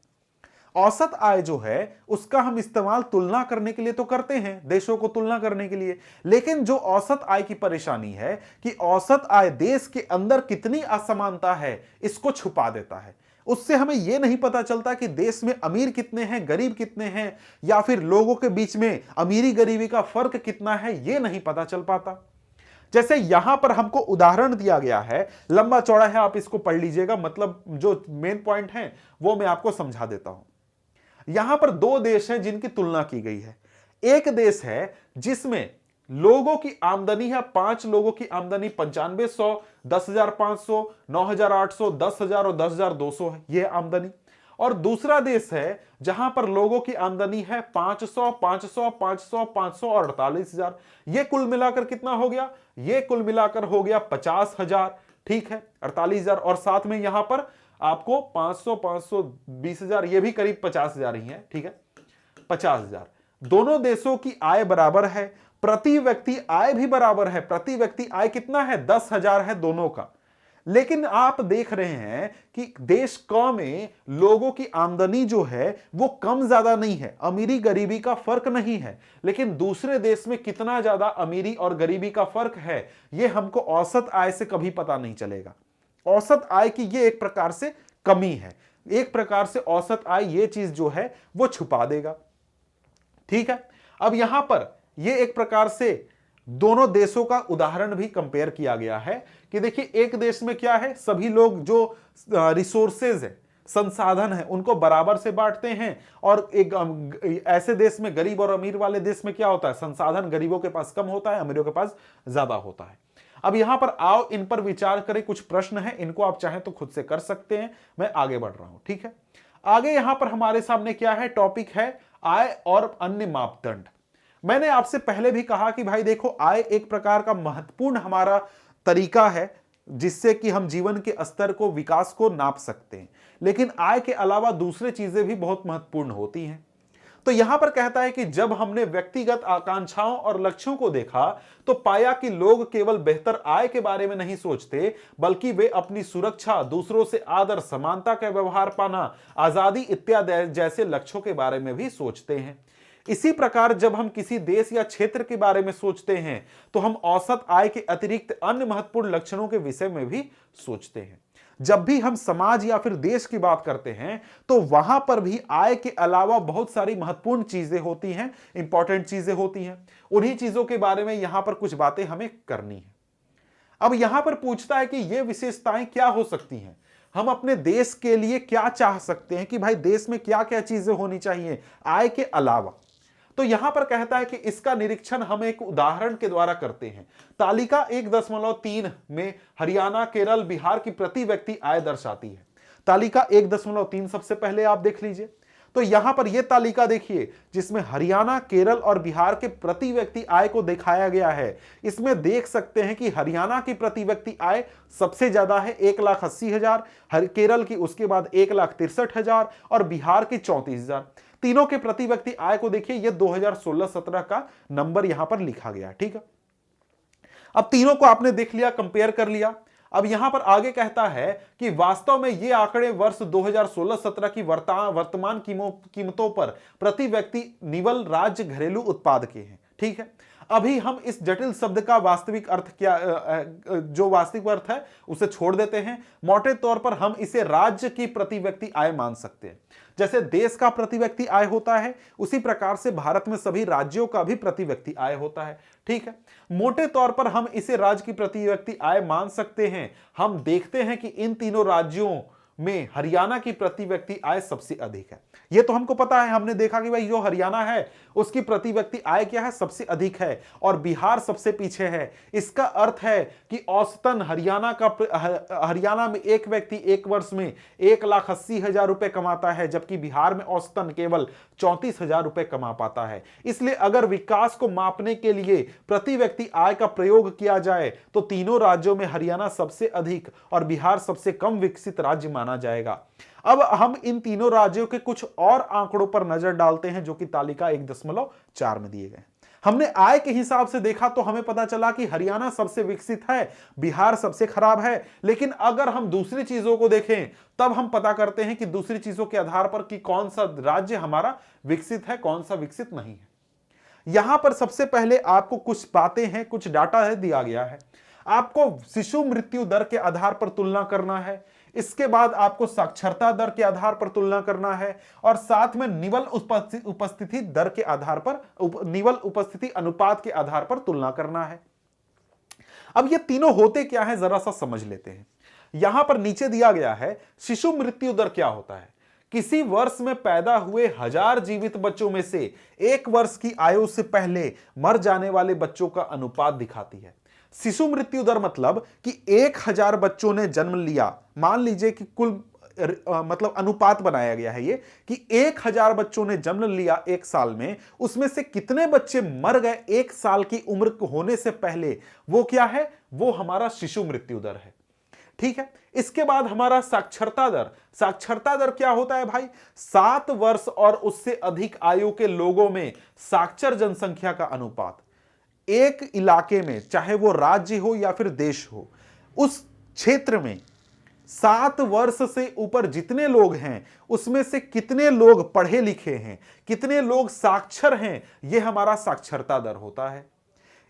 औसत आय जो है उसका हम इस्तेमाल तुलना करने के लिए तो करते हैं, देशों को तुलना करने के लिए, लेकिन जो औसत आय की परेशानी है कि औसत आय देश के अंदर कितनी असमानता है इसको छुपा देता है। उससे हमें यह नहीं पता चलता कि देश में अमीर कितने हैं, गरीब कितने हैं, या फिर लोगों के बीच में अमीरी गरीबी का फर्क कितना है, यह नहीं पता चल पाता। जैसे यहां पर हमको उदाहरण दिया गया है, लंबा चौड़ा है, आप इसको पढ़ लीजिएगा, मतलब जो मेन पॉइंट है वो मैं आपको समझा देता हूं। यहां पर दो देश हैं जिनकी तुलना की गई है। एक देश है जिसमें लोगों की आमदनी है, 5 लोगों की आमदनी 9500, 10,500, 9,800, 10,000 और 10,200 है, यह आमदनी। और दूसरा देश है जहां पर लोगों की आमदनी है 500, 500, 500, 500 और 48,000। यह कुल मिलाकर कितना हो गया? यह कुल मिलाकर हो गया 50,000। ठीक है, 48,000, और साथ में यहां पर आपको 500, 500, 20,000, यह भी करीब 50,000 ही है। ठीक है, 50,000। दोनों देशों की आय बराबर है, प्रति व्यक्ति आय भी बराबर है। प्रति व्यक्ति आय कितना है? 10,000 है दोनों का। लेकिन आप देख रहे हैं कि देश क में लोगों की आमदनी जो है वो कम ज्यादा नहीं है, अमीरी गरीबी का फर्क नहीं है, लेकिन दूसरे देश में कितना ज्यादा अमीरी और गरीबी का फर्क है ये हमको औसत आय से कभी पता नहीं चलेगा। औसत आय की ये एक प्रकार से कमी है, एक प्रकार से औसत आय ये चीज जो है वो छुपा देगा। ठीक है, अब यहां पर ये एक प्रकार से दोनों देशों का उदाहरण भी कंपेयर किया गया है कि देखिए एक देश में क्या है, सभी लोग जो रिसोर्सेज है, संसाधन है, उनको बराबर से बांटते हैं, और एक ऐसे देश में, गरीब और अमीर वाले देश में क्या होता है, संसाधन गरीबों के पास कम होता है, अमीरों के पास ज्यादा होता है। अब यहां पर आओ इन पर विचार करें, कुछ प्रश्न है, इनको आप चाहें तो खुद से कर सकते हैं, मैं आगे बढ़ रहा हूं। ठीक है, आगे यहां पर हमारे सामने क्या है, टॉपिक है आय और अन्य मापदंड। मैंने आपसे पहले भी कहा कि भाई देखो, आय एक प्रकार का महत्वपूर्ण हमारा तरीका है जिससे कि हम जीवन के स्तर को, विकास को नाप सकते हैं, लेकिन आय के अलावा दूसरी चीजें भी बहुत महत्वपूर्ण होती हैं। तो यहां पर कहता है कि जब हमने व्यक्तिगत आकांक्षाओं और लक्ष्यों को देखा तो पाया कि लोग केवल बेहतर आय के बारे में नहीं सोचते, बल्कि वे अपनी सुरक्षा, दूसरों से आदर, समानता का व्यवहार पाना, आजादी इत्यादि जैसे लक्ष्यों के बारे में भी सोचते हैं। इसी प्रकार जब हम किसी देश या क्षेत्र के बारे में सोचते हैं तो हम औसत आय के अतिरिक्त अन्य महत्वपूर्ण लक्षणों के विषय में भी सोचते हैं। जब भी हम समाज या फिर देश की बात करते हैं तो वहां पर भी आय के अलावा बहुत सारी महत्वपूर्ण चीजें होती हैं, इंपॉर्टेंट चीजें होती हैं। उन्हीं चीजों के बारे में यहां पर कुछ बातें हमें करनी है। अब यहां पर पूछता है कि ये विशेषताएं क्या हो सकती हैं, हम अपने देश के लिए क्या चाह सकते हैं कि भाई देश में क्या क्या चीजें होनी चाहिए आय के अलावा। तो यहां पर कहता है कि इसका निरीक्षण हम एक उदाहरण के द्वारा करते हैं। तालिका 1.3 में हरियाणा, केरल, बिहार की प्रति व्यक्ति आय दर्शाती है। तालिका 1.3 सबसे पहले आप देख लीजिए। तो यहां पर यह तालिका देखिए जिसमें हरियाणा, केरल और बिहार के प्रति व्यक्ति आय को दिखाया गया है। इसमें देख सकते हैं कि हरियाणा की प्रति व्यक्ति आय सबसे ज्यादा है, 1,80,000, केरल की उसके बाद 1,63,000 और बिहार की 34,000। तीनों के प्रति व्यक्ति आय को देखिए, यह 2016-17 का नंबर यहां पर लिखा गया। ठीक है, अब तीनों को आपने देख लिया, कंपेयर कर लिया। अब यहां पर आगे कहता है कि वास्तव में ये आंकड़े वर्ष 2016-17 की वर्तमान कीमतों पर प्रति व्यक्ति निवल राज्य घरेलू उत्पाद के हैं। ठीक है, अभी हम इस जटिल शब्द का वास्तविक अर्थ क्या, जो वास्तविक अर्थ है उसे छोड़ देते हैं। मोटे तौर पर हम इसे राज्य की प्रति व्यक्ति आय मान सकते हैं। जैसे देश का प्रति व्यक्ति आय होता है उसी प्रकार से भारत में सभी राज्यों का भी प्रति व्यक्ति आय होता है। ठीक है, मोटे तौर पर हम इसे राज्य की प्रति व्यक्ति आय मान सकते हैं। हम देखते हैं कि इन तीनों राज्यों में हरियाणा की प्रति व्यक्ति आय सबसे अधिक है। यह तो हमको पता है, हमने देखा कि भाई जो हरियाणा है उसकी प्रति व्यक्ति आय क्या है, सबसे अधिक है, और बिहार सबसे पीछे है। इसका अर्थ है कि औसतन हरियाणा में एक व्यक्ति एक वर्ष में 1,80,000 रुपए कमाता है, जबकि बिहार में औसतन केवल 34,000 रुपए कमा पाता है। इसलिए अगर विकास को मापने के लिए प्रति व्यक्ति आय का प्रयोग किया जाए तो तीनों राज्यों में हरियाणा सबसे अधिक और बिहार सबसे कम विकसित राज्य माना जाएगा। अब हम इन तीनों राज्यों के कुछ और आंकड़ों पर नजर डालते हैं जो कि तालिका 1.4 में दिए गए हैं। हमने आय के हिसाब से देखा तो हमें पता चला कि हरियाणा सबसे विकसित है, बिहार सबसे खराब है। लेकिन अगर हम दूसरी चीजों को देखें तब हम पता करते हैं कि दूसरी चीजों के आधार पर कि कौन सा राज्य हमारा विकसित है, कौन सा विकसित नहीं है। यहां पर सबसे पहले आपको कुछ बातें हैं, कुछ डाटा है दिया गया है। आपको शिशु मृत्यु दर के आधार पर तुलना करना है, इसके बाद आपको साक्षरता दर के आधार पर तुलना करना है, और साथ में निवल उपस्थिति दर के आधार पर, निवल उपस्थिति अनुपात के आधार पर तुलना करना है। अब ये तीनों होते क्या है जरा सा समझ लेते हैं। यहां पर नीचे दिया गया है शिशु मृत्यु दर क्या होता है। किसी वर्ष में पैदा हुए 1000 जीवित बच्चों में से 1 वर्ष की आयु से पहले मर जाने वाले बच्चों का अनुपात दिखाती है। शिशु मृत्यु दर मतलब कि 1000 बच्चों ने जन्म लिया, मान लीजिए कि कुल मतलब अनुपात बनाया गया है ये कि 1000 बच्चों ने जन्म लिया 1 साल में, उसमें से कितने बच्चे मर गए 1 साल की उम्र होने से पहले, वो क्या है, वो हमारा शिशु मृत्यु दर है। ठीक है, इसके बाद हमारा साक्षरता दर। साक्षरता दर क्या होता है भाई, 7 वर्ष और उससे अधिक आयु के लोगों में साक्षर जनसंख्या का अनुपात। एक इलाके में, चाहे वो राज्य हो या फिर देश हो, उस क्षेत्र में 7 वर्ष से ऊपर जितने लोग हैं उसमें से कितने लोग पढ़े लिखे हैं, कितने लोग साक्षर हैं, यह हमारा साक्षरता दर होता है।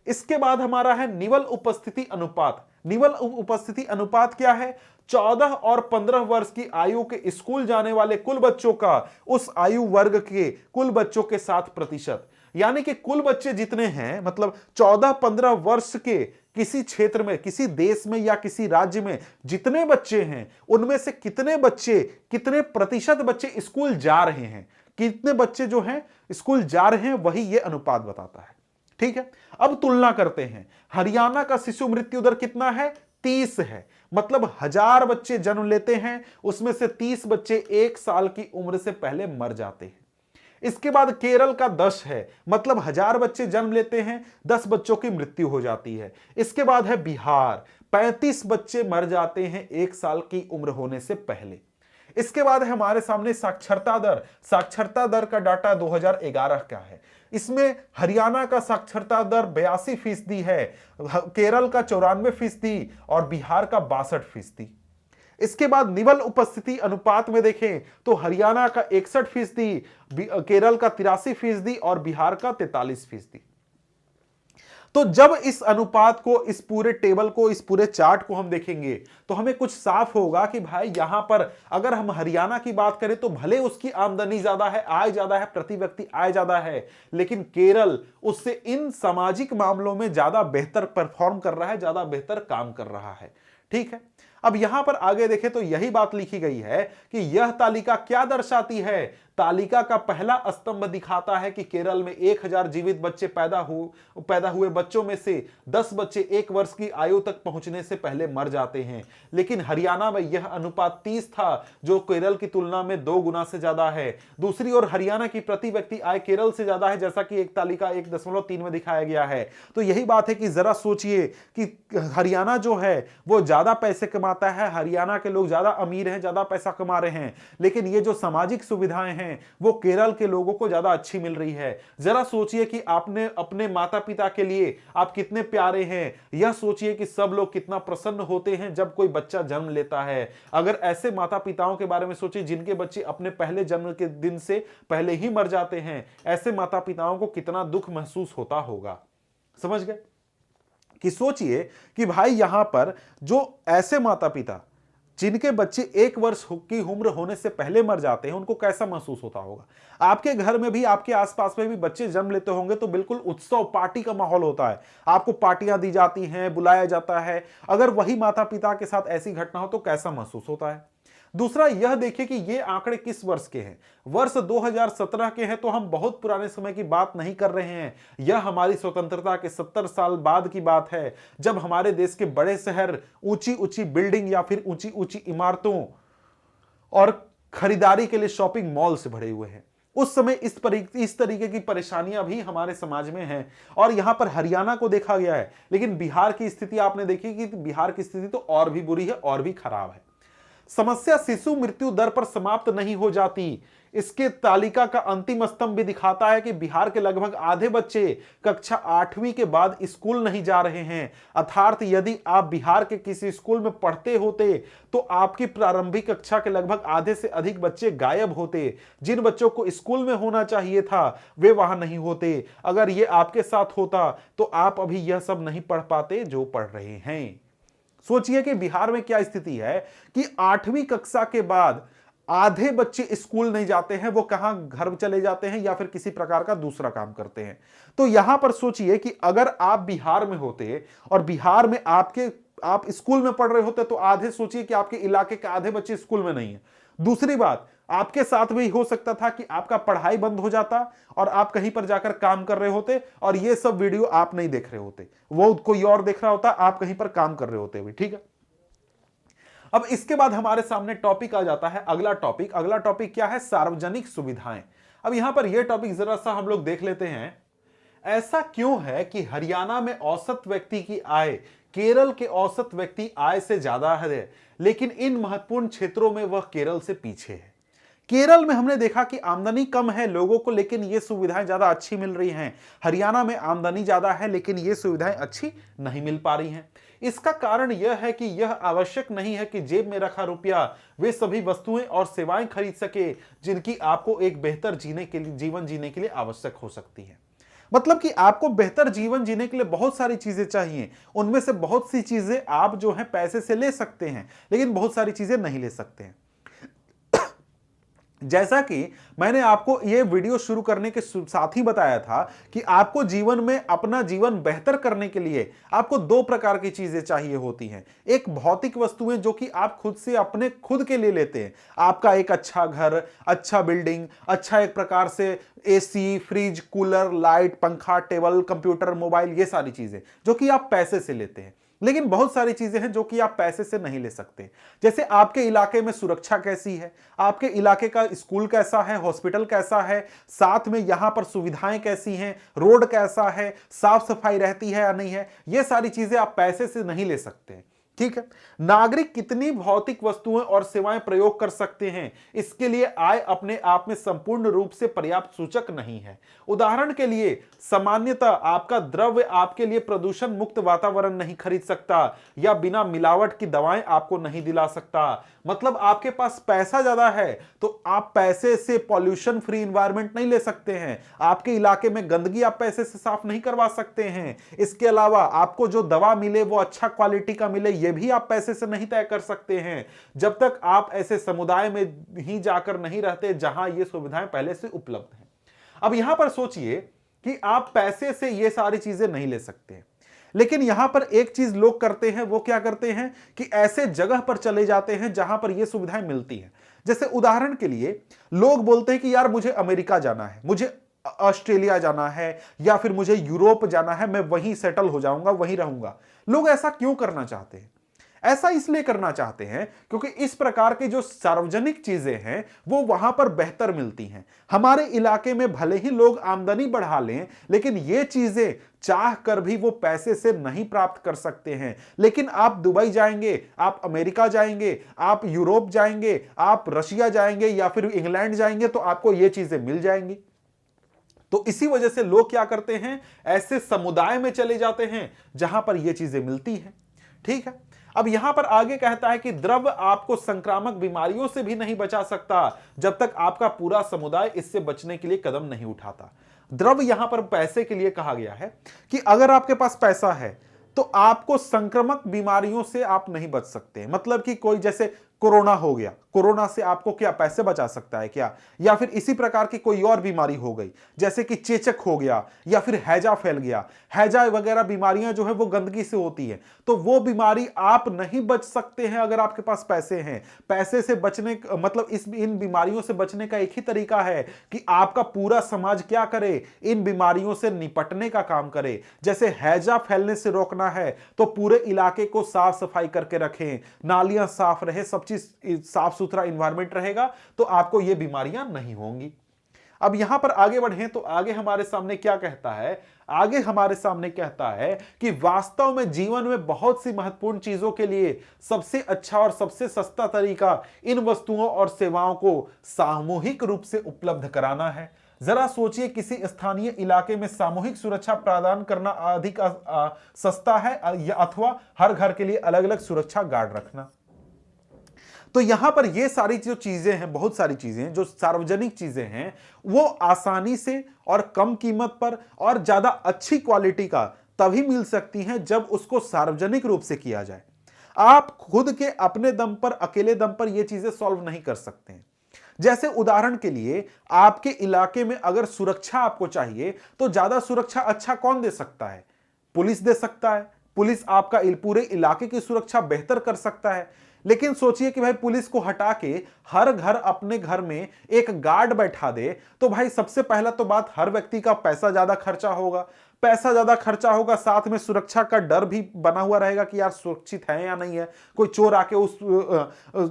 इसके बाद हमारा है निवल उपस्थिति अनुपात। निवल उपस्थिति अनुपात क्या है, 14 और 15 वर्ष की आयु के स्कूल जाने वाले कुल बच्चों का उस आयु वर्ग के कुल बच्चों के साथ प्रतिशत। यानी कि कुल बच्चे जितने हैं, मतलब 14-15 वर्ष के किसी क्षेत्र में, किसी देश में या किसी राज्य में जितने बच्चे हैं, उनमें से कितने बच्चे, कितने प्रतिशत बच्चे स्कूल जा रहे हैं, कितने बच्चे जो हैं स्कूल जा रहे हैं, वही ये अनुपात बताता है। ठीक है, अब तुलना करते हैं। हरियाणा का शिशु मृत्यु दर कितना है, 30 है। मतलब 1000 बच्चे जन्म लेते हैं, उसमें से 30 बच्चे 1 साल की उम्र से पहले मर जाते हैं। इसके बाद केरल का 10 है, मतलब 1000 बच्चे जन्म लेते हैं, 10 बच्चों की मृत्यु हो जाती है। इसके बाद है बिहार, 35 बच्चे मर जाते हैं 1 साल की उम्र होने से पहले। इसके बाद है हमारे सामने साक्षरता दर। साक्षरता दर का डाटा 2011 का है। इसमें हरियाणा का साक्षरता दर 82% है, केरल का 94% और बिहार का 62%। इसके बाद निवल उपस्थिति अनुपात में देखें तो हरियाणा का 61%, केरल का 83% और बिहार का 43%। तो जब इस अनुपात को, इस पूरे टेबल को, इस पूरे चार्ट को हम देखेंगे तो हमें कुछ साफ होगा कि भाई यहां पर अगर हम हरियाणा की बात करें तो भले उसकी आमदनी ज्यादा है, आय ज्यादा है, प्रति व्यक्ति आय ज्यादा है, लेकिन केरल उससे इन सामाजिक मामलों में ज्यादा बेहतर परफॉर्म कर रहा है, ज्यादा बेहतर काम कर रहा है। ठीक है, अब यहां पर आगे देखें तो यही बात लिखी गई है कि यह तालिका क्या दर्शाती है। तालिका का पहला स्तंभ दिखाता है कि केरल में 1000 जीवित बच्चे पैदा हुए बच्चों में से 10 बच्चे 1 वर्ष की आयु तक पहुंचने से पहले मर जाते हैं। लेकिन हरियाणा में यह अनुपात 30 था, जो केरल की तुलना में 2 गुना से ज्यादा है। दूसरी ओर हरियाणा की प्रति व्यक्ति आय केरल से ज्यादा है, जैसा कि एक तालिका 1.3 में दिखाया गया है। तो यही बात है कि जरा सोचिए कि हरियाणा जो है वो ज्यादा पैसे कमाता है, हरियाणा के लोग ज्यादा अमीर हैं, ज्यादा पैसा कमा रहे हैं, लेकिन ये जो सामाजिक सुविधाएं हैं वो केरल के लोगों को ज्यादा अच्छी मिल रही है। जरा सोचिए कि आपने अपने माता पिता के लिए आप कितने प्यारे हैं। यह सोचिए कि सब लोग कितना प्रसन्न होते हैं जब कोई बच्चा जन्म लेता है। अगर ऐसे माता पिताओं के बारे में सोचिए जिनके बच्चे अपने पहले जन्म के दिन से पहले ही मर जाते हैं, ऐसे माता पिताओं को कितना दुख महसूस होता होगा। समझ गए कि सोचिए कि भाई यहां पर जो ऐसे माता पिता जिनके बच्चे 1 वर्ष की उम्र होने से पहले मर जाते हैं, उनको कैसा महसूस होता होगा। आपके घर में भी, आपके आसपास में भी बच्चे जन्म लेते होंगे तो बिल्कुल उत्सव, पार्टी का माहौल होता है, आपको पार्टियां दी जाती हैं, बुलाया जाता है। अगर वही माता पिता के साथ ऐसी घटना हो तो कैसा महसूस होता है। दूसरा यह देखिए कि ये आंकड़े किस वर्ष के हैं। वर्ष 2017 के हैं, तो हम बहुत पुराने समय की बात नहीं कर रहे हैं। यह हमारी स्वतंत्रता के 70 साल बाद की बात है, जब हमारे देश के बड़े शहर ऊंची ऊंची बिल्डिंग या फिर ऊंची ऊंची इमारतों और खरीदारी के लिए शॉपिंग मॉल से भरे हुए हैं। उस समय इस तरीके की परेशानियां भी हमारे समाज में हैं। और यहां पर हरियाणा को देखा गया है, लेकिन बिहार की स्थिति आपने देखी कि बिहार की स्थिति तो और भी बुरी है और भी खराब है। समस्या शिशु मृत्यु दर पर समाप्त नहीं हो जाती। इसके तालिका का अंतिम स्तंभ भी दिखाता है कि बिहार के लगभग आधे बच्चे कक्षा 8वीं के बाद स्कूल नहीं जा रहे हैं। अर्थात यदि आप बिहार के किसी स्कूल में पढ़ते होते तो आपकी प्रारंभिक कक्षा के लगभग आधे से अधिक बच्चे गायब होते। जिन बच्चों को स्कूल में होना चाहिए था वे वहां नहीं होते। अगर ये आपके साथ होता तो आप अभी यह सब नहीं पढ़ पाते जो पढ़ रहे हैं। सोचिए कि बिहार में क्या स्थिति है कि 8वीं कक्षा के बाद आधे बच्चे स्कूल नहीं जाते हैं, वो कहां घर चले जाते हैं या फिर किसी प्रकार का दूसरा काम करते हैं। तो यहां पर सोचिए कि अगर आप बिहार में होते और बिहार में आप स्कूल में पढ़ रहे होते तो आधे, सोचिए कि आपके इलाके के आधे बच्चे स्कूल में नहीं है। दूसरी बात, आपके साथ भी हो सकता था कि आपका पढ़ाई बंद हो जाता और आप कहीं पर जाकर काम कर रहे होते और ये सब वीडियो आप नहीं देख रहे होते, वो कोई और देख रहा होता, आप कहीं पर काम कर रहे होते भी। ठीक है, अब इसके बाद हमारे सामने टॉपिक आ जाता है अगला टॉपिक क्या है? सार्वजनिक सुविधाएं। अब यहां पर यह टॉपिक जरा सा हम लोग देख लेते हैं। ऐसा क्यों है कि हरियाणा में औसत व्यक्ति की आय केरल के औसत व्यक्ति आय से ज्यादा है, लेकिन इन महत्वपूर्ण क्षेत्रों में वह केरल से पीछे है? केरल में हमने देखा कि आमदनी कम है लोगों को, लेकिन ये सुविधाएं ज्यादा अच्छी मिल रही हैं। हरियाणा में आमदनी ज्यादा है लेकिन ये सुविधाएं अच्छी नहीं मिल पा रही हैं। इसका कारण यह है कि यह आवश्यक नहीं है कि जेब में रखा रुपया वे सभी वस्तुएं और सेवाएं खरीद सके जिनकी आपको एक बेहतर जीवन जीने के लिए आवश्यक हो सकती है। मतलब कि आपको बेहतर जीवन जीने के लिए बहुत सारी चीजें चाहिए, उनमें से बहुत सी चीजें आप जो है पैसे से ले सकते हैं, लेकिन बहुत सारी चीजें नहीं ले सकते हैं। जैसा कि मैंने आपको यह वीडियो शुरू करने के साथ ही बताया था कि आपको जीवन में अपना जीवन बेहतर करने के लिए आपको दो प्रकार की चीजें चाहिए होती हैं। एक भौतिक वस्तुएं जो कि आप खुद से अपने खुद के लिए लेते हैं, आपका एक अच्छा घर, अच्छा बिल्डिंग, अच्छा एक प्रकार से एसी, फ्रिज, कूलर, लाइट, पंखा, टेबल, कंप्यूटर, मोबाइल, ये सारी चीजें जो कि आप पैसे से लेते हैं। लेकिन बहुत सारी चीजें हैं जो कि आप पैसे से नहीं ले सकते। जैसे आपके इलाके में सुरक्षा कैसी है, आपके इलाके का स्कूल कैसा है, हॉस्पिटल कैसा है, साथ में यहां पर सुविधाएं कैसी हैं, रोड कैसा है, साफ सफाई रहती है या नहीं है, ये सारी चीजें आप पैसे से नहीं ले सकते। ठीक है, नागरिक कितनी भौतिक वस्तुएं और सेवाएं प्रयोग कर सकते हैं, इसके लिए आय अपने आप में संपूर्ण रूप से पर्याप्त सूचक नहीं है। उदाहरण के लिए सामान्यतः आपका द्रव्य आपके लिए प्रदूषण मुक्त वातावरण नहीं खरीद सकता या बिना मिलावट की दवाएं आपको नहीं दिला सकता। मतलब आपके पास पैसा ज्यादा है तो आप पैसे से पॉल्यूशन फ्री एनवायरनमेंट नहीं ले सकते हैं, आपके इलाके में गंदगी आप पैसे से साफ नहीं करवा सकते हैं। इसके अलावा आपको जो दवा मिले वो अच्छा क्वालिटी का मिले, ये भी आप पैसे से नहीं तय कर सकते हैं, जब तक आप ऐसे समुदाय में ही जाकर नहीं रहते जहां ये सुविधाएं पहले से उपलब्ध हैं। अब यहां पर सोचिए कि आप पैसे से ये सारी चीजें नहीं ले सकते, लेकिन यहां पर एक चीज लोग करते हैं, वो क्या करते हैं कि ऐसे जगह पर चले जाते हैं जहां पर ये सुविधाएं मिलती हैं। जैसे उदाहरण के लिए लोग बोलते हैं कि यार मुझे अमेरिका जाना है, मुझे ऑस्ट्रेलिया जाना है या फिर मुझे यूरोप जाना है, मैं वहीं सेटल हो जाऊंगा, वहीं रहूंगा। लोग ऐसा क्यों करना चाहते हैं? ऐसा इसलिए करना चाहते हैं क्योंकि इस प्रकार की जो सार्वजनिक चीजें हैं वो वहां पर बेहतर मिलती हैं। हमारे इलाके में भले ही लोग आमदनी बढ़ा लें, लेकिन ये चीजें चाह कर भी वो पैसे से नहीं प्राप्त कर सकते हैं। लेकिन आप दुबई जाएंगे, आप अमेरिका जाएंगे, आप यूरोप जाएंगे, आप रशिया जाएंगे या फिर इंग्लैंड जाएंगे तो आपको ये चीजें मिल जाएंगी। तो इसी वजह से लोग क्या करते हैं, ऐसे समुदाय में चले जाते हैं जहां पर ये चीजें मिलती हैं। ठीक है, अब यहां पर आगे कहता है कि द्रव्य आपको संक्रामक बीमारियों से भी नहीं बचा सकता जब तक आपका पूरा समुदाय इससे बचने के लिए कदम नहीं उठाता। द्रव्य यहां पर पैसे के लिए कहा गया है कि अगर आपके पास पैसा है तो आपको संक्रामक बीमारियों से आप नहीं बच सकते। मतलब कि कोई जैसे कोरोना हो गया, कोरोना से आपको क्या पैसे बचा सकता है क्या? या फिर इसी प्रकार की कोई और बीमारी हो गई जैसे कि चेचक हो गया या फिर हैजा फैल गया। हैजा वगैरह बीमारियां जो है वो गंदगी से होती है, तो वो बीमारी आप नहीं बच सकते हैं अगर आपके पास पैसे हैं। पैसे से बचने मतलब इन बीमारियों से बचने का एक ही तरीका है कि आपका पूरा समाज क्या करे, इन बीमारियों से निपटने का काम करे। जैसे हैजा फैलने से रोकना है तो पूरे इलाके को साफ सफाई करके रखें, नालियां साफ रहे, सब चीज साफ सुथरा एनवायरनमेंट रहेगा तो आपको ये बीमारियां नहीं होंगी। अब यहां पर आगे बढ़े तो आगे हमारे सामने क्या कहता है, आगे हमारे सामने कहता है कि वास्तव में जीवन में बहुत सी महत्वपूर्ण चीजों के लिए सबसे अच्छा और सबसे सस्ता तरीका इन वस्तुओं और सेवाओं को सामूहिक रूप से उपलब्ध कराना है। जरा सोचिए, किसी स्थानीय इलाके में सामूहिक सुरक्षा प्रदान करना अधिक सस्ता है या अथवा हर घर के लिए अलग अलग सुरक्षा गार्ड रखना। तो यहां पर ये सारी जो चीजें हैं, बहुत सारी चीजें हैं जो सार्वजनिक चीजें हैं, वो आसानी से और कम कीमत पर और ज्यादा अच्छी क्वालिटी का तभी मिल सकती हैं जब उसको सार्वजनिक रूप से किया जाए। आप खुद के अपने दम पर, अकेले दम पर ये चीजें सॉल्व नहीं कर सकते हैं। जैसे उदाहरण के लिए, आपके इलाके में अगर सुरक्षा आपको चाहिए तो ज्यादा सुरक्षा अच्छा कौन दे सकता है? पुलिस दे सकता है। पुलिस आपका पूरे इलाके की सुरक्षा बेहतर कर सकता है। लेकिन सोचिए कि भाई पुलिस को हटा के हर घर अपने घर में एक गार्ड बैठा दे, तो भाई सबसे पहला तो बात, हर व्यक्ति का पैसा ज्यादा खर्चा होगा, साथ में सुरक्षा का डर भी बना हुआ रहेगा कि यार सुरक्षित है या नहीं है, कोई चोर आके उस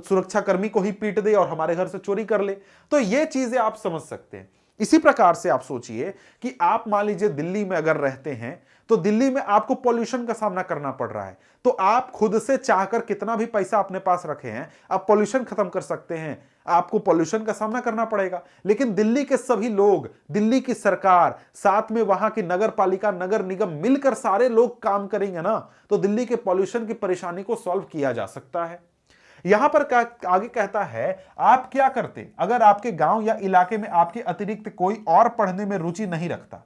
सुरक्षा कर्मी को ही पीट दे और हमारे घर से चोरी कर ले। तो ये चीजें आप समझ सकते हैं। इसी प्रकार से आप सोचिए कि आप मान लीजिए दिल्ली में अगर रहते हैं, तो दिल्ली में आपको पॉल्यूशन का सामना करना पड़ रहा है, तो आप खुद से चाहकर कितना भी पैसा अपने पास रखे हैं, आप पॉल्यूशन खत्म कर सकते हैं, आपको पॉल्यूशन का सामना करना पड़ेगा। लेकिन दिल्ली के सभी लोग, दिल्ली की सरकार, साथ में वहां की नगर पालिका, नगर निगम, मिलकर सारे लोग काम करेंगे ना, तो दिल्ली के पॉल्यूशन की परेशानी को सॉल्व किया जा सकता है। यहां पर आगे कहता है, आप क्या करते अगर आपके गांव या इलाके में आपके अतिरिक्त कोई और पढ़ने में रुचि नहीं रखता।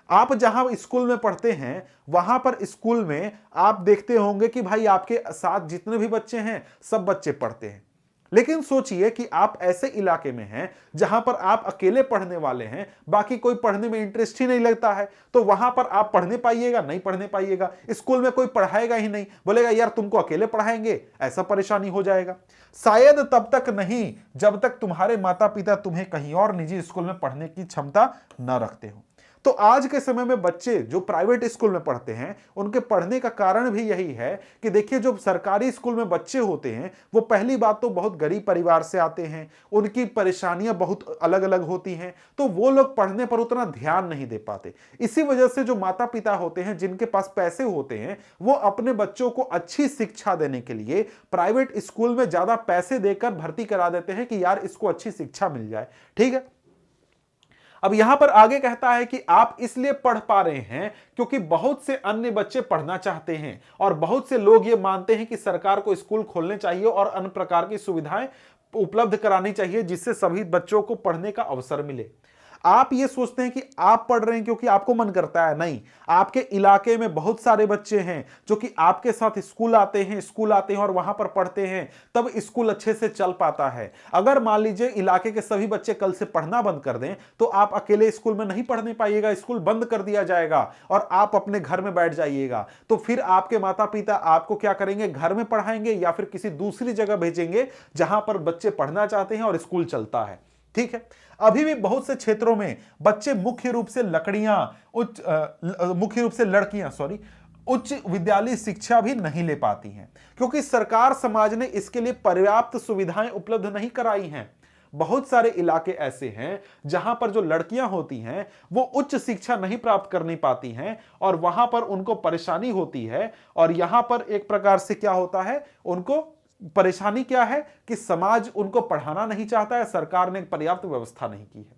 आप जहां स्कूल में पढ़ते हैं, वहां पर स्कूल में आप देखते होंगे कि भाई आपके साथ जितने भी बच्चे हैं सब बच्चे पढ़ते हैं। लेकिन सोचिए कि आप ऐसे इलाके में हैं जहां पर आप अकेले पढ़ने वाले हैं, बाकी कोई पढ़ने में इंटरेस्ट ही नहीं लगता है, तो वहां पर आप पढ़ने पाइएगा? नहीं पढ़ने पाइएगा। स्कूल में कोई पढ़ाएगा ही नहीं, बोलेगा यार तुमको अकेले पढ़ाएंगे, ऐसा परेशानी हो जाएगा। शायद तब तक नहीं जब तक तुम्हारे माता पिता तुम्हें कहीं और निजी स्कूल में पढ़ने की क्षमता न रखते हो। तो आज के समय में बच्चे जो प्राइवेट स्कूल में पढ़ते हैं, उनके पढ़ने का कारण भी यही है कि देखिए, जो सरकारी स्कूल में बच्चे होते हैं वो पहली बात तो बहुत गरीब परिवार से आते हैं, उनकी परेशानियां बहुत अलग अलग होती हैं, तो वो लोग पढ़ने पर उतना ध्यान नहीं दे पाते। इसी वजह से जो माता पिता होते हैं, जिनके पास पैसे होते हैं, वो अपने बच्चों को अच्छी शिक्षा देने के लिए प्राइवेट स्कूल में ज्यादा पैसे देकर भर्ती करा देते हैं कि यार इसको अच्छी शिक्षा मिल जाए। ठीक है। अब यहां पर आगे कहता है कि आप इसलिए पढ़ पा रहे हैं क्योंकि बहुत से अन्य बच्चे पढ़ना चाहते हैं और बहुत से लोग ये मानते हैं कि सरकार को स्कूल खोलने चाहिए और अन्य प्रकार की सुविधाएं उपलब्ध करानी चाहिए जिससे सभी बच्चों को पढ़ने का अवसर मिले। आप ये सोचते हैं कि आप पढ़ रहे हैं क्योंकि आपको मन करता है, नहीं, आपके इलाके में बहुत सारे बच्चे हैं जो कि आपके साथ स्कूल आते हैं और वहां पर पढ़ते हैं, तब स्कूल अच्छे से चल पाता है। अगर मान लीजिए इलाके के सभी बच्चे कल से पढ़ना बंद कर दें तो आप अकेले स्कूल में नहीं पढ़ने पाइएगा, स्कूल बंद कर दिया जाएगा और आप अपने घर में बैठ जाइएगा। तो फिर आपके माता पिता आपको क्या करेंगे, घर में पढ़ाएंगे या फिर किसी दूसरी जगह भेजेंगे जहां पर बच्चे पढ़ना चाहते हैं और स्कूल चलता है। ठीक है। अभी भी बहुत से क्षेत्रों में बच्चे मुख्य रूप से लड़कियां उच्च विद्यालय शिक्षा भी नहीं ले पाती हैं क्योंकि सरकार समाज ने इसके लिए पर्याप्त सुविधाएं उपलब्ध नहीं कराई हैं। बहुत सारे इलाके ऐसे हैं जहां पर जो लड़कियां होती हैं वो उच्च शिक्षा नहीं प्राप्त कर नहीं पाती हैं और वहां पर उनको परेशानी होती है। और यहां पर एक प्रकार से क्या होता है, उनको परेशानी क्या है कि समाज उनको पढ़ाना नहीं चाहता है, सरकार ने पर्याप्त व्यवस्था नहीं की है।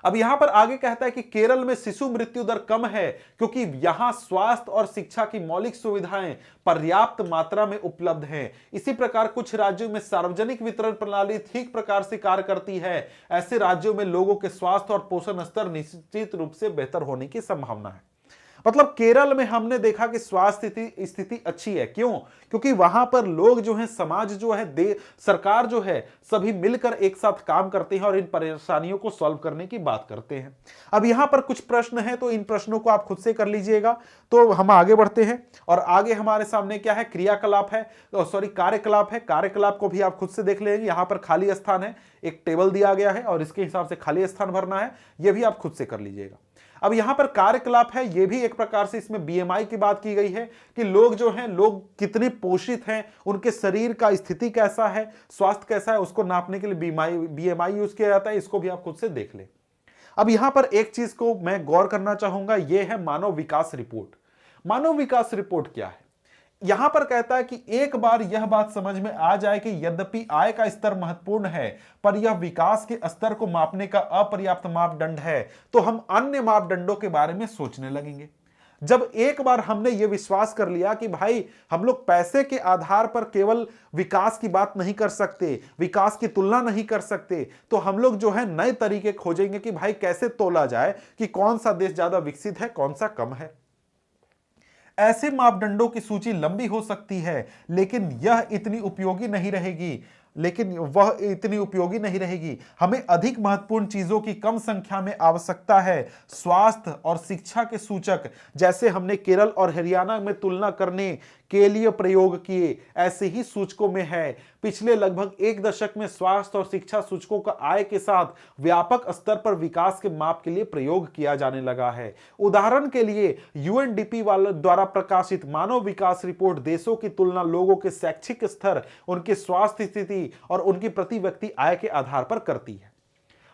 अब यहां पर आगे कहता है कि केरल में शिशु मृत्यु दर कम है क्योंकि यहां स्वास्थ्य और शिक्षा की मौलिक सुविधाएं पर्याप्त मात्रा में उपलब्ध हैं। इसी प्रकार कुछ राज्यों में सार्वजनिक वितरण प्रणाली ठीक प्रकार से कार्य करती है। ऐसे राज्यों में लोगों के स्वास्थ्य और पोषण स्तर निश्चित रूप से बेहतर होने की संभावना है। मतलब केरल में हमने देखा कि स्वास्थ्य स्थिति अच्छी है। क्यों? क्योंकि वहां पर लोग जो हैं, समाज जो है, सरकार जो है, सभी मिलकर एक साथ काम करते हैं और इन परेशानियों को सॉल्व करने की बात करते हैं। अब यहां पर कुछ प्रश्न हैं तो इन प्रश्नों को आप खुद से कर लीजिएगा। तो हम आगे बढ़ते हैं और आगे हमारे सामने क्या है, क्रियाकलाप है, कार्यकलाप है। कार्यकलाप को भी आप खुद से देख लेंगे। यहां पर खाली स्थान है, एक टेबल दिया गया है और इसके हिसाब से खाली स्थान भरना है, यह भी आप खुद से कर लीजिएगा। अब यहां पर कार्यकलाप है, यह भी एक प्रकार से इसमें बीएमआई की बात की गई है कि लोग जो हैं, लोग कितने पोषित हैं, उनके शरीर का स्थिति कैसा है, स्वास्थ्य कैसा है, उसको नापने के लिए बीएमआई यूज किया जाता है। इसको भी आप खुद से देख लें। अब यहां पर एक चीज को मैं गौर करना चाहूंगा, यह है मानव विकास रिपोर्ट। मानव विकास रिपोर्ट क्या है? यहां पर कहता है कि एक बार यह बात समझ में आ जाए कि यद्यपि आय का स्तर महत्वपूर्ण है, पर यह विकास के स्तर को मापने का अपर्याप्त मापदंड है, तो हम अन्य मापदंडों के बारे में सोचने लगेंगे। जब एक बार हमने यह विश्वास कर लिया कि भाई हम लोग पैसे के आधार पर केवल विकास की बात नहीं कर सकते, विकास की तुलना नहीं कर सकते, तो हम लोग जो है नए तरीके खोजेंगे कि भाई कैसे तोला जाए कि कौन सा देश ज्यादा विकसित है, कौन सा कम है। ऐसे मापदंडों की सूची लंबी हो सकती है, लेकिन वह इतनी उपयोगी नहीं रहेगी। हमें अधिक महत्वपूर्ण चीजों की कम संख्या में आवश्यकता है। स्वास्थ्य और शिक्षा के सूचक, जैसे हमने केरल और हरियाणा में तुलना करने के लिए प्रयोग किए, ऐसे ही सूचकों में है। पिछले लगभग एक दशक में स्वास्थ्य और शिक्षा सूचकों का आय के साथ व्यापक स्तर पर विकास के माप के लिए प्रयोग किया जाने लगा है। उदाहरण के लिए यूएनडीपी वाले द्वारा प्रकाशित मानव विकास रिपोर्ट देशों की तुलना लोगों के शैक्षिक स्तर, उनकी स्वास्थ्य स्थिति और उनकी प्रति व्यक्ति आय के आधार पर करती है।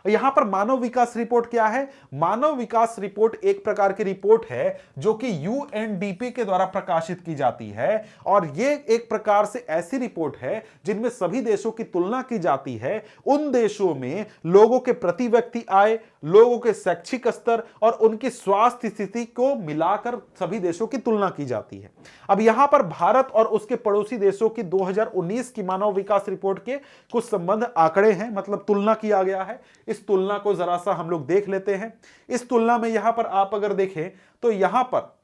यहां पर मानव विकास रिपोर्ट क्या है? मानव विकास रिपोर्ट एक प्रकार की रिपोर्ट है जो कि यूएनडीपी के द्वारा प्रकाशित की जाती है, और यह एक प्रकार से ऐसी रिपोर्ट है जिनमें सभी देशों की तुलना की जाती है। उन देशों में लोगों के प्रति व्यक्ति आय, लोगों के शैक्षिक स्तर और उनकी स्वास्थ्य स्थिति को मिलाकर सभी देशों की तुलना की जाती है। अब यहां पर भारत और उसके पड़ोसी देशों की 2019 की मानव विकास रिपोर्ट के कुछ संबंध आंकड़े हैं, मतलब तुलना किया गया है। इस तुलना को जरा सा हम लोग देख लेते हैं। इस तुलना में यहां पर आप अगर देखें तो यहां पर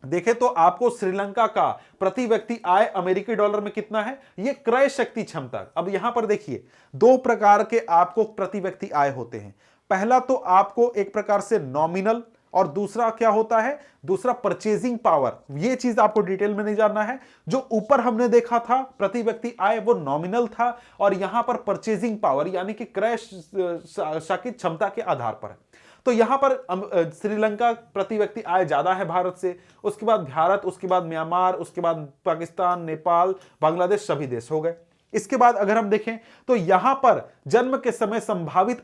देखें तो आपको श्रीलंका का प्रति व्यक्ति आय अमेरिकी डॉलर में कितना है, ये क्रय शक्ति क्षमता। अब यहां पर देखिए दो प्रकार के आपको प्रति व्यक्ति आय होते हैं। पहला तो आपको एक प्रकार से नॉमिनल, और दूसरा क्या होता है, दूसरा परचेजिंग पावर। ये चीज आपको डिटेल में नहीं जानना है। जो ऊपर हमने देखा था प्रति व्यक्ति आय वो नॉमिनल था, और यहां पर परचेजिंग पावर यानी कि क्रय शक्ति क्षमता के आधार पर है। तो यहां पर श्रीलंका प्रति व्यक्ति आय ज्यादा है भारत से, उसके बाद भारत, उसके बाद म्यांमार, उसके बाद पाकिस्तान, नेपाल, बांग्लादेश, सभी देश हो गए। इसके बाद अगर हम देखें तो यहां पर जन्म के समय संभावित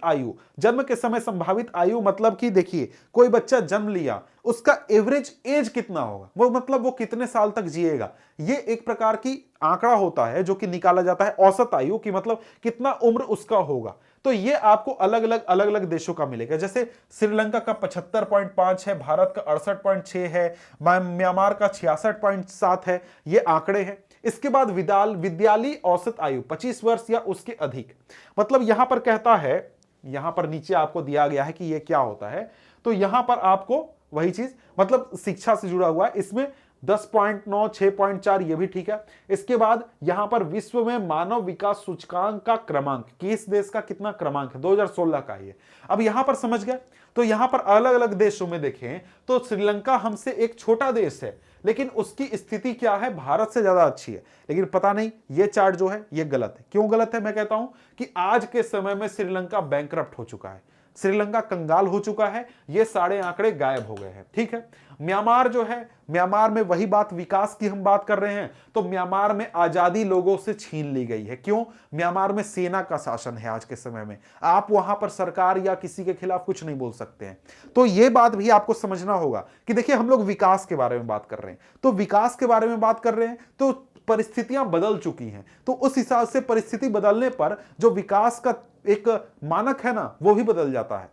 आयु मतलब कि देखिए कोई बच्चा जन्म लिया, उसका एवरेज एज कितना होगा, वो मतलब वो कितने साल तक जिएगा, ये एक प्रकार की आंकड़ा होता है जो कि निकाला जाता है। औसत आयु की मतलब कितना उम्र उसका होगा। तो ये आपको अलग अलग देशों का मिलेगा। जैसे श्रीलंका का 75.5 है, भारत का 68.6 है, म्यांमार का 66.7 है। ये आंकड़े हैं। इसके बाद विद्यालयी औसत आयु 25 वर्ष या उसके अधिक, मतलब यहां पर कहता है, यहां पर नीचे आपको दिया गया है कि यह क्या होता है। तो यहां पर आपको वही चीज, मतलब शिक्षा से जुड़ा हुआ है, इसमें 10.9, 6.4 ये भी ठीक है। इसके बाद यहां पर विश्व में मानव विकास सूचकांक का क्रमांक, किस देश का कितना क्रमांक है, 2016 का ये। अब यहां पर समझ गए। तो यहां पर अलग अलग देशों में देखें तो श्रीलंका हमसे एक छोटा देश है, लेकिन उसकी स्थिति क्या है, भारत से ज्यादा अच्छी है। लेकिन पता नहीं ये चार्ट जो है ये गलत है। क्यों गलत है? मैं कहता हूं कि आज के समय में श्रीलंका बैंकरप्ट हो चुका है, श्रीलंका कंगाल हो चुका है, ये सारे आंकड़े गायब हो गए हैं। ठीक है। म्यांमार जो है, म्यांमार में वही बात, विकास की हम बात कर रहे हैं तो म्यांमार में आजादी लोगों से छीन ली गई है। क्यों? म्यांमार में सेना का शासन है आज के समय में, आप वहां पर सरकार या किसी के खिलाफ कुछ नहीं बोल सकते हैं। तो यह बात भी आपको समझना होगा कि देखिए हम लोग विकास के बारे में बात कर रहे हैं, तो विकास के बारे में बात कर रहे हैं तो परिस्थितियां बदल चुकी हैं, तो उस हिसाब से परिस्थिति बदलने पर जो विकास का एक मानक है ना वो भी बदल जाता है।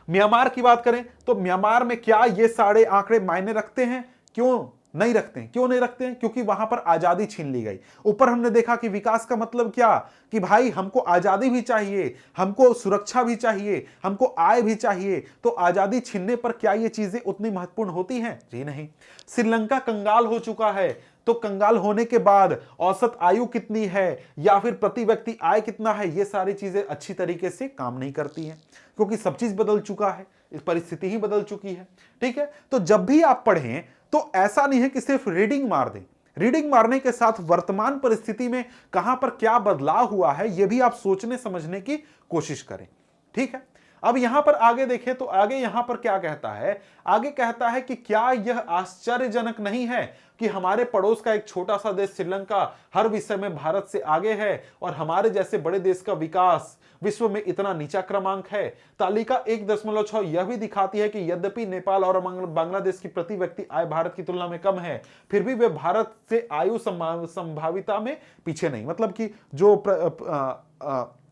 म्यांमार की बात करें तो म्यांमार में क्या ये सारे आंकड़े मायने रखते हैं? क्यों नहीं रखते हैं? क्यों नहीं रखते हैं? क्योंकि वहां पर आजादी छीन ली गई। ऊपर हमने देखा कि विकास का मतलब क्या, कि भाई हमको आजादी भी चाहिए, हमको सुरक्षा भी चाहिए, हमको आय भी चाहिए। तो आजादी छीनने पर क्या ये चीजें उतनी महत्वपूर्ण होती हैं? जी नहीं। श्रीलंका कंगाल हो चुका है, तो कंगाल होने के बाद औसत आयु कितनी है या फिर प्रति व्यक्ति आय कितना है, ये सारी चीजें अच्छी तरीके से काम नहीं करती हैं, क्योंकि सब चीज बदल चुका है, परिस्थिति ही बदल चुकी है। ठीक है। तो जब भी आप पढ़ें तो ऐसा नहीं है कि सिर्फ रीडिंग मार दें, रीडिंग मारने के साथ वर्तमान परिस्थिति में कहां पर क्या बदलाव हुआ है यह भी आप सोचने समझने की कोशिश करें। ठीक है। अब यहां पर आगे देखें तो आगे यहां पर क्या कहता है, आगे कहता है कि क्या यह आश्चर्यजनक नहीं है कि हमारे पड़ोस का एक छोटा सा देश श्रीलंका हर विषय में भारत से आगे है और हमारे जैसे बड़े देश का विकास विश्व में इतना नीचा क्रमांक है। तालिका 1.6 यह भी दिखाती है कि यद्यपि नेपाल और बांग्लादेश की प्रति व्यक्ति आय भारत की तुलना में कम है, फिर भी वे भारत से आयु संभाविता में पीछे नहीं, मतलब कि जो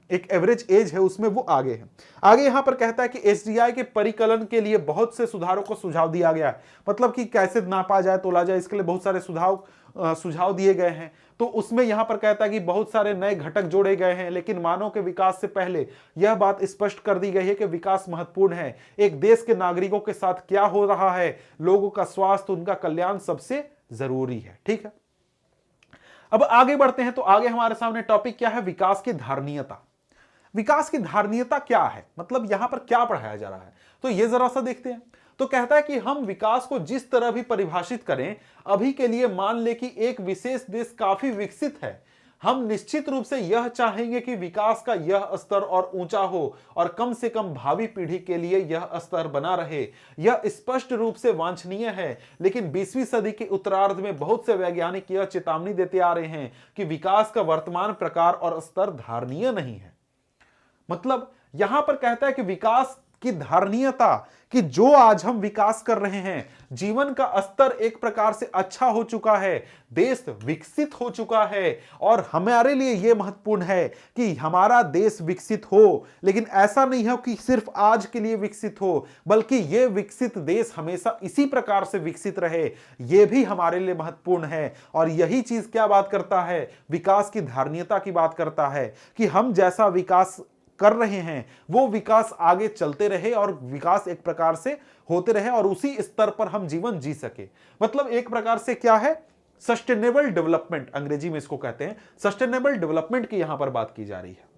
एक एवरेज एज है उसमें वो आगे है। आगे यहां पर कहता है कि एसडीआई के परिकलन के लिए बहुत से सुधारों को सुझाव दिया गया है, मतलब कि कैसे नापा जाए तोला जाए इसके लिए बहुत सारे सुझाव दिए गए हैं। तो उसमें यहां पर कहता है कि बहुत सारे नए घटक जोड़े गए हैं, लेकिन मानव के विकास से पहले यह बात स्पष्ट कर दी गई है कि विकास महत्वपूर्ण है। एक देश के नागरिकों के साथ क्या हो रहा है, लोगों का स्वास्थ्य, उनका कल्याण सबसे जरूरी है। ठीक है, अब आगे बढ़ते हैं। तो आगे हमारे सामने टॉपिक क्या है, विकास की धारणीयता। विकास की धारणीयता क्या है, मतलब यहां पर क्या पढ़ाया जा रहा है, तो ये जरा सा देखते हैं। तो कहता है कि हम विकास को जिस तरह भी परिभाषित करें, अभी के लिए मान ले कि एक विशेष देश काफी विकसित है, हम निश्चित रूप से यह चाहेंगे कि विकास का यह स्तर और ऊंचा हो और कम से कम भावी पीढ़ी के लिए यह स्तर बना रहे। यह स्पष्ट रूप से वांछनीय है, लेकिन 20वीं सदी के उत्तरार्ध में बहुत से वैज्ञानिक यह चेतावनी देते आ रहे हैं कि विकास का वर्तमान प्रकार और स्तर धारणीय नहीं है। मतलब यहां पर कहता है कि विकास की धारणीयता, कि जो आज हम विकास कर रहे हैं, जीवन का स्तर एक प्रकार से अच्छा हो चुका है, देश विकसित हो चुका है और हमारे लिए यह महत्वपूर्ण है कि हमारा देश विकसित हो, लेकिन ऐसा नहीं है कि सिर्फ आज के लिए विकसित हो, बल्कि यह विकसित देश हमेशा इसी प्रकार से विकसित रहे, यह भी हमारे लिए महत्वपूर्ण है। और यही चीज क्या बात करता है, विकास की धारणीयता की बात करता है कि हम जैसा विकास कर रहे हैं वो विकास आगे चलते रहे और विकास एक प्रकार से होते रहे और उसी स्तर पर हम जीवन जी सके। मतलब एक प्रकार से क्या है, सस्टेनेबल डेवलपमेंट, अंग्रेजी में इसको कहते हैं, सस्टेनेबल डेवलपमेंट की यहां पर बात की जा रही है।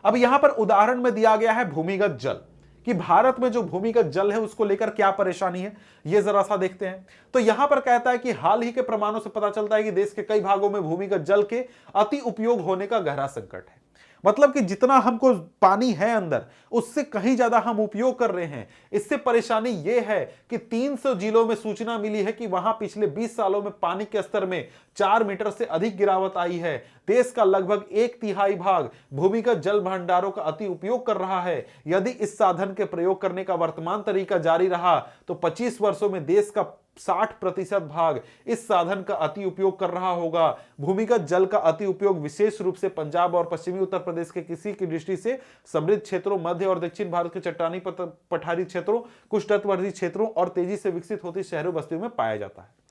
अब यहां पर उदाहरण में दिया गया है भूमिगत जल, कि भारत में जो भूमिगत जल है उसको लेकर क्या परेशानी है, ये जरा सा देखते हैं। तो यहां पर कहता है कि हाल ही के प्रमाणों से पता चलता है कि देश के कई भागों में भूमिगत जल के अति उपयोग होने का गहरा संकट है। मतलब कि जितना हमको पानी है अंदर, उससे कहीं ज्यादा हम उपयोग कर रहे हैं। इससे परेशानी यह है कि 300 जिलों में सूचना मिली है कि वहां पिछले 20 सालों में पानी के स्तर में 4 मीटर से अधिक गिरावट आई है। देश का लगभग 1/3 भाग भूमिगत जल भंडारों का अति उपयोग कर रहा है। यदि इस साधन के प्रयोग करने का वर्तमान तरीका जारी रहा तो 25 वर्षों में देश का 60% भाग इस साधन का अति उपयोग कर रहा होगा। भूमिगत जल का अति उपयोग विशेष रूप से पंजाब और पश्चिमी उत्तर प्रदेश के किसी की दृष्टि से समृद्ध क्षेत्रों, मध्य और दक्षिण भारत के चट्टानी पठारी क्षेत्रों, कुछ तटवर्ती क्षेत्रों और तेजी से विकसित होती शहरों बस्तियों में पाया जाता है।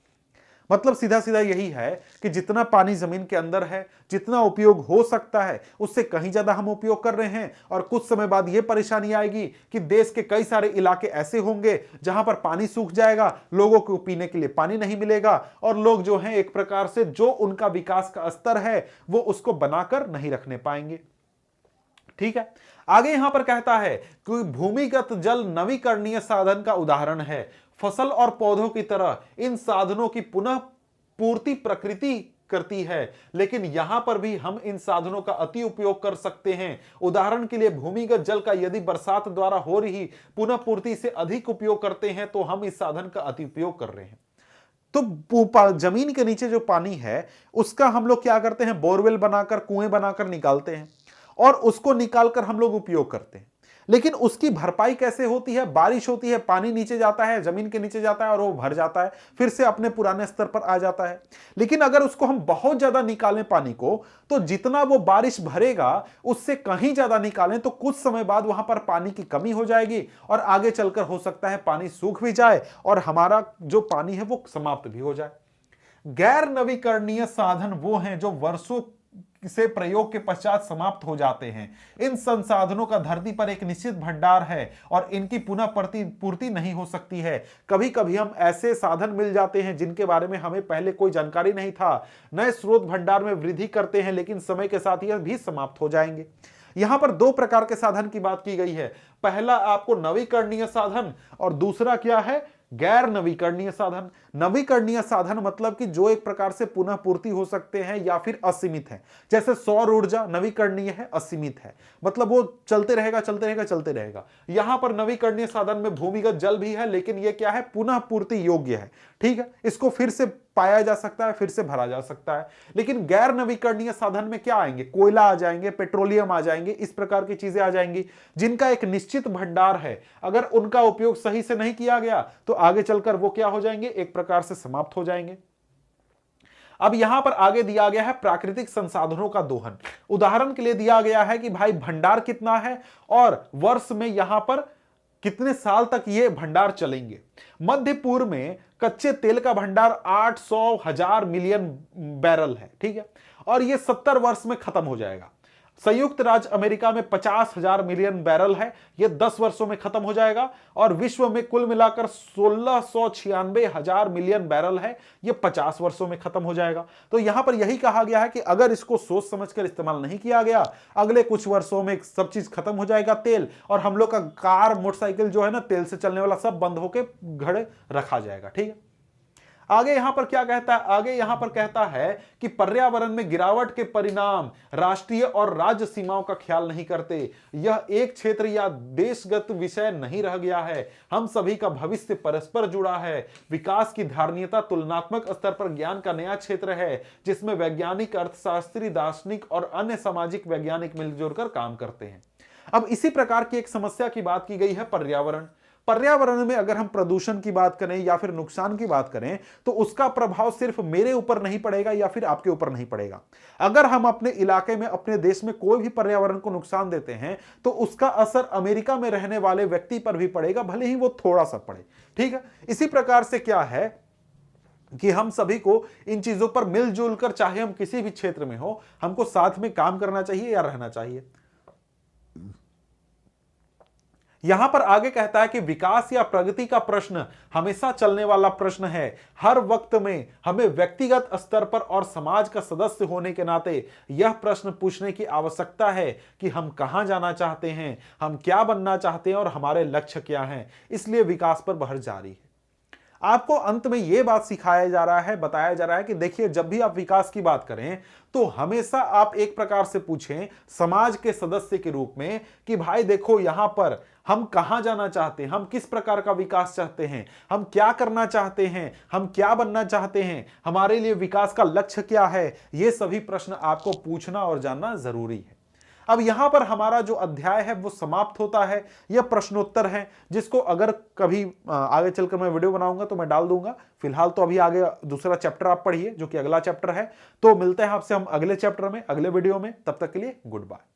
मतलब सीधा सीधा यही है कि जितना पानी जमीन के अंदर है, जितना उपयोग हो सकता है, उससे कहीं ज्यादा हम उपयोग कर रहे हैं। और कुछ समय बाद यह परेशानी आएगी कि देश के कई सारे इलाके ऐसे होंगे जहां पर पानी सूख जाएगा, लोगों को पीने के लिए पानी नहीं मिलेगा और लोग जो हैं एक प्रकार से जो उनका विकास का स्तर है वो उसको बनाकर नहीं रखने पाएंगे। ठीक है, आगे यहां पर कहता है कि भूमिगत जल नवीकरणीय साधन का उदाहरण है। फसल और पौधों की तरह इन साधनों की पुनः पूर्ति प्रकृति करती है, लेकिन यहां पर भी हम इन साधनों का अति उपयोग कर सकते हैं। उदाहरण के लिए भूमिगत जल का यदि बरसात द्वारा हो रही पुनः पूर्ति से अधिक उपयोग करते हैं तो हम इस साधन का अति उपयोग कर रहे हैं। तो जमीन के नीचे जो पानी है उसका हम लोग क्या करते हैं, बोरवेल बनाकर, कुएं बनाकर निकालते हैं और उसको निकालकर हम लोग उपयोग करते हैं। लेकिन उसकी भरपाई कैसे होती है, बारिश होती है, पानी नीचे जाता है, जमीन के नीचे जाता है और वो भर जाता है, फिर से अपने पुराने स्तर पर आ जाता है। लेकिन अगर उसको हम बहुत ज्यादा निकालें पानी को, तो जितना वो बारिश भरेगा उससे कहीं ज्यादा निकालें तो कुछ समय बाद वहां पर पानी की कमी हो जाएगी और आगे चलकर हो सकता है पानी सूख भी जाए और हमारा जो पानी है वो समाप्त भी हो जाए। गैर नवीकरणीय साधन वो हैं जो वर्षों से प्रयोग के पश्चात समाप्त हो जाते हैं। इन संसाधनों का धरती पर एक निश्चित भंडार है और इनकी पुनः पूर्ति नहीं हो सकती है। कभी कभी हम ऐसे साधन मिल जाते हैं जिनके बारे में हमें पहले कोई जानकारी नहीं था। नए स्रोत भंडार में वृद्धि करते हैं, लेकिन समय के साथ यह भी समाप्त हो जाएंगे। यहां पर 2 प्रकार के साधन की बात की गई है। पहला आपको नवीकरणीय साधन और दूसरा क्या है, गैर नवीकरणीय साधन, नवीकरणीय साधन मतलब कि जो एक प्रकार से पुनः पूर्ति हो सकते हैं या फिर असीमित है। जैसे सौर ऊर्जा नवीकरणीय है, असीमित है, मतलब वो चलते रहेगा चलते रहेगा चलते रहेगा। यहां पर नवीकरणीय साधन में भूमिगत जल भी है, लेकिन ये क्या है, पुनः पूर्ति योग्य है। ठीक है, इसको फिर से पाया जा सकता है, फिर से भरा जा सकता है। लेकिन गैर नवीकरणीय साधन में क्या आएंगे, कोयला आ जाएंगे, पेट्रोलियम आ जाएंगे, इस प्रकार की चीजें आ जाएंगी जिनका एक निश्चित भंडार है। अगर उनका उपयोग सही से नहीं किया गया तो आगे चलकर वो क्या हो जाएंगे, एक प्रकार से समाप्त हो जाएंगे। अब यहां पर आगे दिया गया है प्राकृतिक संसाधनों का दोहन। उदाहरण के लिए दिया गया है कि भाई भंडार कितना है और वर्ष में यहां पर कितने साल तक ये भंडार चलेंगे। मध्य पूर्व में कच्चे तेल का भंडार 800,000 मिलियन बैरल है, ठीक है, और ये 70 वर्ष में खत्म हो जाएगा। संयुक्त राज्य अमेरिका में 50,000 मिलियन बैरल है, यह 10 वर्षों में खत्म हो जाएगा। और विश्व में कुल मिलाकर 1696,000 मिलियन बैरल है, यह 50 वर्षों में खत्म हो जाएगा। तो यहां पर यही कहा गया है कि अगर इसको सोच समझकर इस्तेमाल नहीं किया गया, अगले कुछ वर्षों में सब चीज खत्म हो जाएगा तेल, और हम लोग का कार मोटरसाइकिल जो है ना तेल से चलने वाला सब बंद होकर घड़े रखा जाएगा। ठीक है, आगे यहां पर क्या कहता है, आगे यहां पर कहता है कि पर्यावरण में गिरावट के परिणाम राष्ट्रीय और राज्य सीमाओं का ख्याल नहीं करते। यह एक क्षेत्र या देशगत विषय नहीं रह गया है, हम सभी का भविष्य परस्पर जुड़ा है। विकास की धारणीयता तुलनात्मक स्तर पर ज्ञान का नया क्षेत्र है जिसमें वैज्ञानिक, अर्थशास्त्री, दार्शनिक और अन्य सामाजिक वैज्ञानिक मिलजुल कर काम करते हैं। अब इसी प्रकार की एक समस्या की बात की गई है पर्यावरण। पर्यावरण में अगर हम प्रदूषण की बात करें या फिर नुकसान की बात करें तो उसका प्रभाव सिर्फ मेरे ऊपर नहीं पड़ेगा या फिर आपके ऊपर नहीं पड़ेगा। अगर हम अपने इलाके में, अपने देश में कोई भी पर्यावरण को नुकसान देते हैं तो उसका असर अमेरिका में रहने वाले व्यक्ति पर भी पड़ेगा, भले ही वो थोड़ा सा पड़े। ठीक है, इसी प्रकार से क्या है कि हम सभी को इन चीजों पर मिलजुल कर, चाहे हम किसी भी क्षेत्र में हो, हमको साथ में काम करना चाहिए या रहना चाहिए। यहां पर आगे कहता है कि विकास या प्रगति का प्रश्न हमेशा चलने वाला प्रश्न है। हर वक्त में हमें व्यक्तिगत स्तर पर और समाज का सदस्य होने के नाते यह प्रश्न पूछने की आवश्यकता है कि हम कहां जाना चाहते हैं, हम क्या बनना चाहते हैं और हमारे लक्ष्य क्या हैं। इसलिए विकास पर बहस जारी है। आपको अंत में यह बात सिखाया जा रहा है, बताया जा रहा है कि देखिए, जब भी आप विकास की बात करें तो हमेशा आप एक प्रकार से पूछें समाज के सदस्य के रूप में कि भाई देखो, यहां पर हम कहां जाना चाहते हैं, हम किस प्रकार का विकास चाहते हैं, हम क्या करना चाहते हैं, हम क्या बनना चाहते हैं, हमारे लिए विकास का लक्ष्य क्या है। ये सभी प्रश्न आपको पूछना और जानना जरूरी है। अब यहां पर हमारा जो अध्याय है वो समाप्त होता है। यह प्रश्नोत्तर है जिसको अगर कभी आगे चलकर मैं वीडियो बनाऊंगा तो मैं डाल दूंगा। फिलहाल तो अभी आगे दूसरा चैप्टर आप पढ़िए जो कि अगला चैप्टर है। तो मिलते हैं आपसे हम अगले चैप्टर में, अगले वीडियो में। तब तक के लिए गुड बाय।